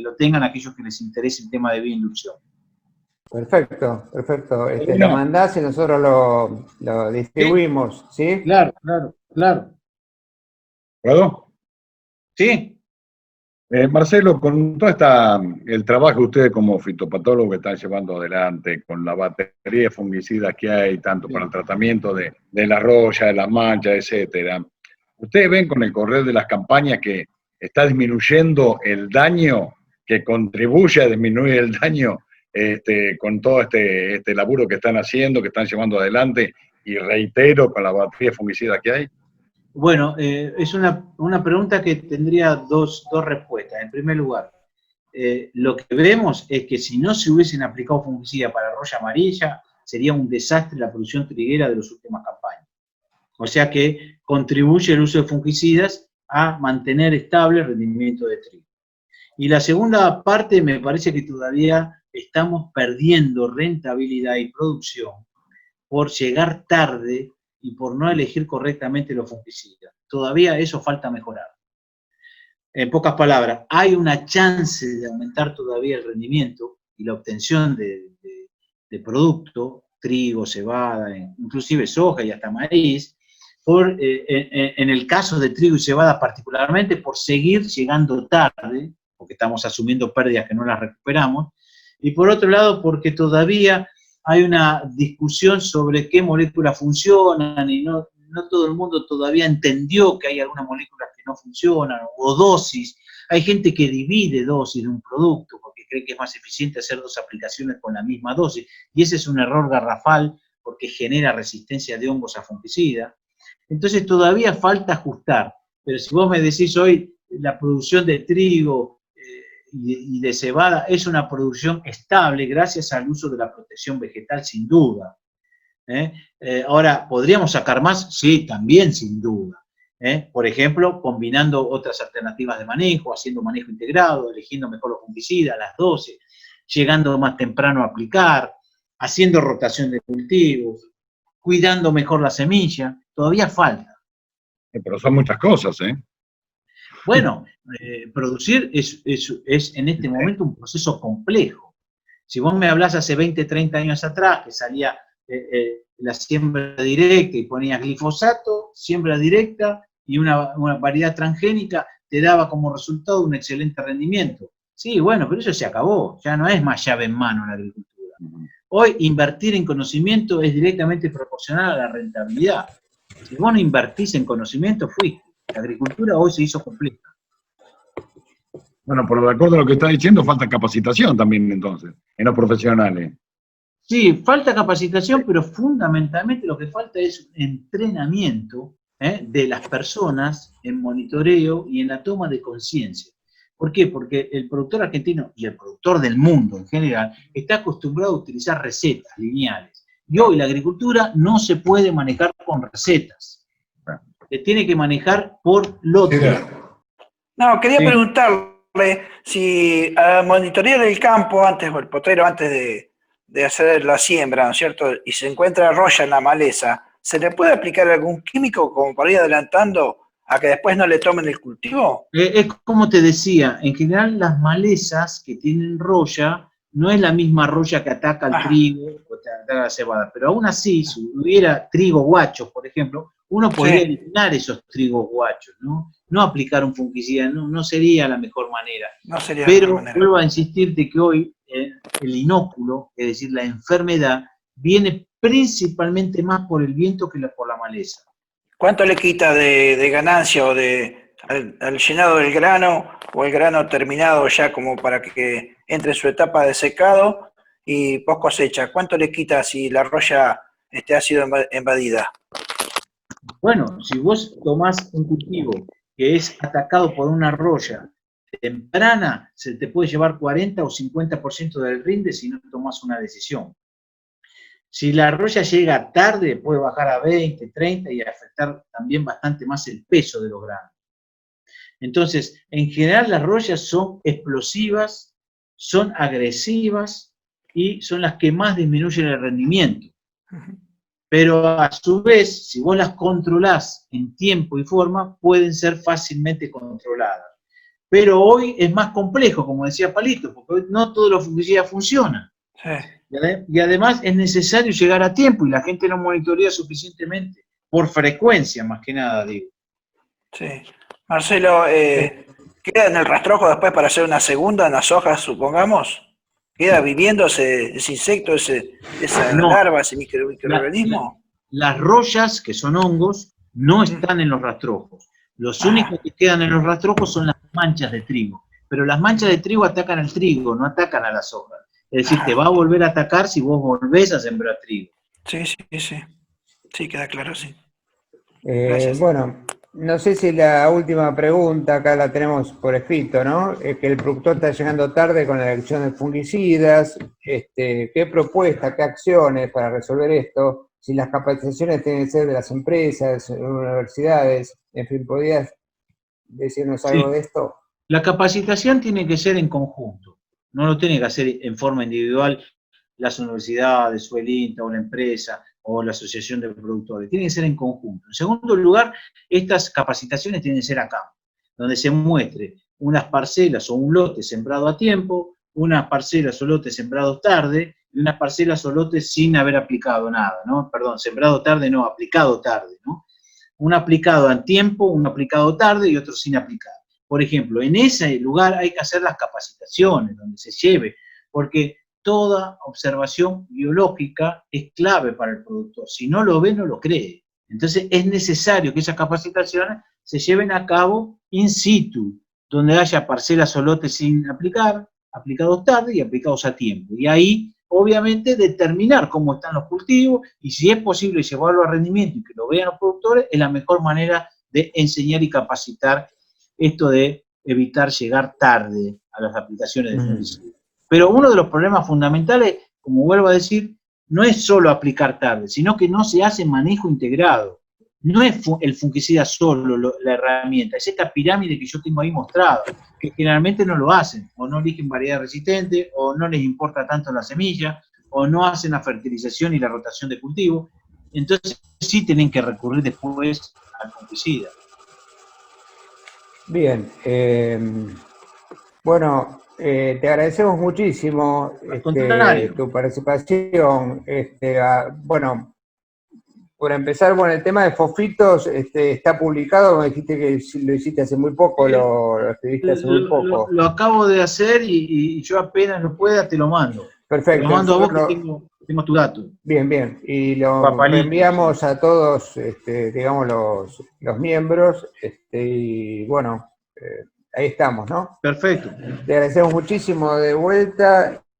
lo tengan aquellos que les interese el tema de bioinducción. Perfecto, perfecto. Bueno. Lo mandás y nosotros lo distribuimos, ¿sí? Claro, claro, claro. ¿Puedo? ¿Sí? Marcelo, con todo el trabajo que ustedes como fitopatólogo están llevando adelante, con la batería de fungicidas que hay, tanto para el tratamiento de la roya, de la mancha, etcétera, ¿ustedes ven con el correr de las campañas que está disminuyendo el daño, que contribuye a disminuir el daño con todo este laburo que están haciendo, que están llevando adelante, y reitero, con la batería de fungicidas que hay? Bueno, es una pregunta que tendría dos respuestas. En primer lugar, lo que vemos es que si no se hubiesen aplicado fungicidas para roya amarilla, sería un desastre la producción triguera de las últimas campañas. O sea que contribuye el uso de fungicidas a mantener estable el rendimiento de trigo. Y la segunda parte, me parece que todavía estamos perdiendo rentabilidad y producción por llegar tarde y por no elegir correctamente los fungicidas. Todavía eso falta mejorar. En pocas palabras, hay una chance de aumentar todavía el rendimiento y la obtención de producto, trigo, cebada, inclusive soja y hasta maíz, en el caso de trigo y cebada particularmente, por seguir llegando tarde, porque estamos asumiendo pérdidas que no las recuperamos, y por otro lado, porque todavía hay una discusión sobre qué moléculas funcionan y no todo el mundo todavía entendió que hay algunas moléculas que no funcionan, o dosis. Hay gente que divide dosis de un producto porque cree que es más eficiente hacer 2 aplicaciones con la misma dosis, y ese es un error garrafal porque genera resistencia de hongos a fungicida. Entonces todavía falta ajustar, pero si vos me decís hoy la producción de trigo y de cebada es una producción estable gracias al uso de la protección vegetal, sin duda. Ahora, ¿podríamos sacar más? Sí, también, sin duda. Por ejemplo, combinando otras alternativas de manejo, haciendo manejo integrado, eligiendo mejor los fungicidas, las dosis, llegando más temprano a aplicar, haciendo rotación de cultivos, cuidando mejor la semilla. Todavía falta. Pero son muchas cosas, ¿eh? Bueno, producir es en este momento un proceso complejo. Si vos me hablás hace 20, 30 años atrás, que salía la siembra directa y ponías glifosato, siembra directa y una variedad transgénica, te daba como resultado un excelente rendimiento. Sí, bueno, pero eso se acabó, ya no es más llave en mano la agricultura. Hoy invertir en conocimiento es directamente proporcional a la rentabilidad. Si vos no invertís en conocimiento, fuiste. La agricultura hoy se hizo compleja. Bueno, por de acuerdo a lo que está diciendo, falta capacitación también entonces, en los profesionales. Sí, falta capacitación, pero fundamentalmente lo que falta es entrenamiento de las personas en monitoreo y en la toma de conciencia. ¿Por qué? Porque el productor argentino y el productor del mundo en general está acostumbrado a utilizar recetas lineales. Y hoy la agricultura no se puede manejar con recetas. Se tiene que manejar por lote. No, quería preguntarle si al monitorear el campo antes, o el potrero antes de hacer la siembra, ¿no es cierto?, y se encuentra roya en la maleza, ¿se le puede aplicar algún químico como para ir adelantando a que después no le tomen el cultivo? Es como te decía, en general las malezas que tienen roya no es la misma roya que ataca al trigo o que ataca a la cebada, pero aún así, si hubiera trigo guachos, por ejemplo, uno podría eliminar esos trigos guachos, ¿no? No aplicar un fungicida, no sería la mejor manera. No sería pero la mejor manera. Vuelvo a insistirte que hoy el inóculo, es decir, la enfermedad, viene principalmente más por el viento que por la maleza. ¿Cuánto le quita de ganancia o de al llenado del grano o el grano terminado ya como para que entre en su etapa de secado y post cosecha? ¿Cuánto le quita si la roya ha sido invadida? Bueno, si vos tomás un cultivo que es atacado por una roya temprana, se te puede llevar 40 o 50% del rinde si no tomás una decisión. Si la roya llega tarde, puede bajar a 20, 30 y afectar también bastante más el peso de los granos. Entonces, en general las royas son explosivas, son agresivas y son las que más disminuyen el rendimiento. Pero a su vez, si vos las controlás en tiempo y forma, pueden ser fácilmente controladas. Pero hoy es más complejo, como decía Palito, porque hoy no todos los fungicidas funcionan. Sí. Y además es necesario llegar a tiempo y la gente no monitorea suficientemente, por frecuencia más que nada, digo. Sí. Marcelo, ¿queda en el rastrojo después para hacer una segunda en las hojas, supongamos? ¿Queda viviendo ese insecto, esa No, larva, ese microorganismo? las royas, que son hongos, no están en los rastrojos. Los únicos que quedan en los rastrojos son las manchas de trigo. Pero las manchas de trigo atacan al trigo, no atacan a las hojas. Es decir, te va a volver a atacar si vos volvés a sembrar trigo. Sí, sí, sí. Sí, queda claro, sí. Bueno, no sé si la última pregunta acá la tenemos por escrito, ¿no? Que el productor está llegando tarde con la elección de fungicidas. ¿Qué propuestas, qué acciones para resolver esto? Si las capacitaciones tienen que ser de las empresas, universidades, en fin, ¿podrías decirnos algo de esto? La capacitación tiene que ser en conjunto, no lo tiene que hacer en forma individual las universidades, o el INTA, o la empresa, o la asociación de productores, tiene que ser en conjunto. En segundo lugar, estas capacitaciones tienen que ser acá, donde se muestre unas parcelas o un lote sembrado a tiempo, unas parcelas o lotes sembrados tarde, y unas parcelas o lotes sin haber aplicado nada, ¿no? Perdón, sembrado tarde, no, aplicado tarde, ¿no? Un aplicado a tiempo, un aplicado tarde y otro sin aplicar. Por ejemplo, en ese lugar hay que hacer las capacitaciones, donde se lleve, porque toda observación biológica es clave para el productor. Si no lo ve, no lo cree. Entonces es necesario que esas capacitaciones se lleven a cabo in situ, donde haya parcelas o lotes sin aplicar, aplicados tarde y aplicados a tiempo. Y ahí, obviamente, determinar cómo están los cultivos y si es posible llevarlo a rendimiento y que lo vean los productores, es la mejor manera de enseñar y capacitar esto de evitar llegar tarde a las aplicaciones de fungicidas. Pero uno de los problemas fundamentales, como vuelvo a decir, no es solo aplicar tarde, sino que no se hace manejo integrado. No es el fungicida solo la herramienta, es esta pirámide que yo tengo ahí mostrada, que generalmente no lo hacen, o no eligen variedad resistente, o no les importa tanto la semilla, o no hacen la fertilización y la rotación de cultivo. Entonces sí tienen que recurrir después al fungicida. Bien, bueno, te agradecemos muchísimo tu participación. Bueno, por empezar, bueno, el tema de fosfitos está publicado, me dijiste que lo hiciste hace muy poco, lo escribiste hace muy poco. Lo acabo de hacer y yo apenas lo pueda te lo mando. Perfecto. Te lo mando a vos que tengo tu dato. Bien, bien. Y lo enviamos a todos, digamos, los miembros, y bueno, ahí estamos, ¿no? Perfecto. Te agradecemos muchísimo de vuelta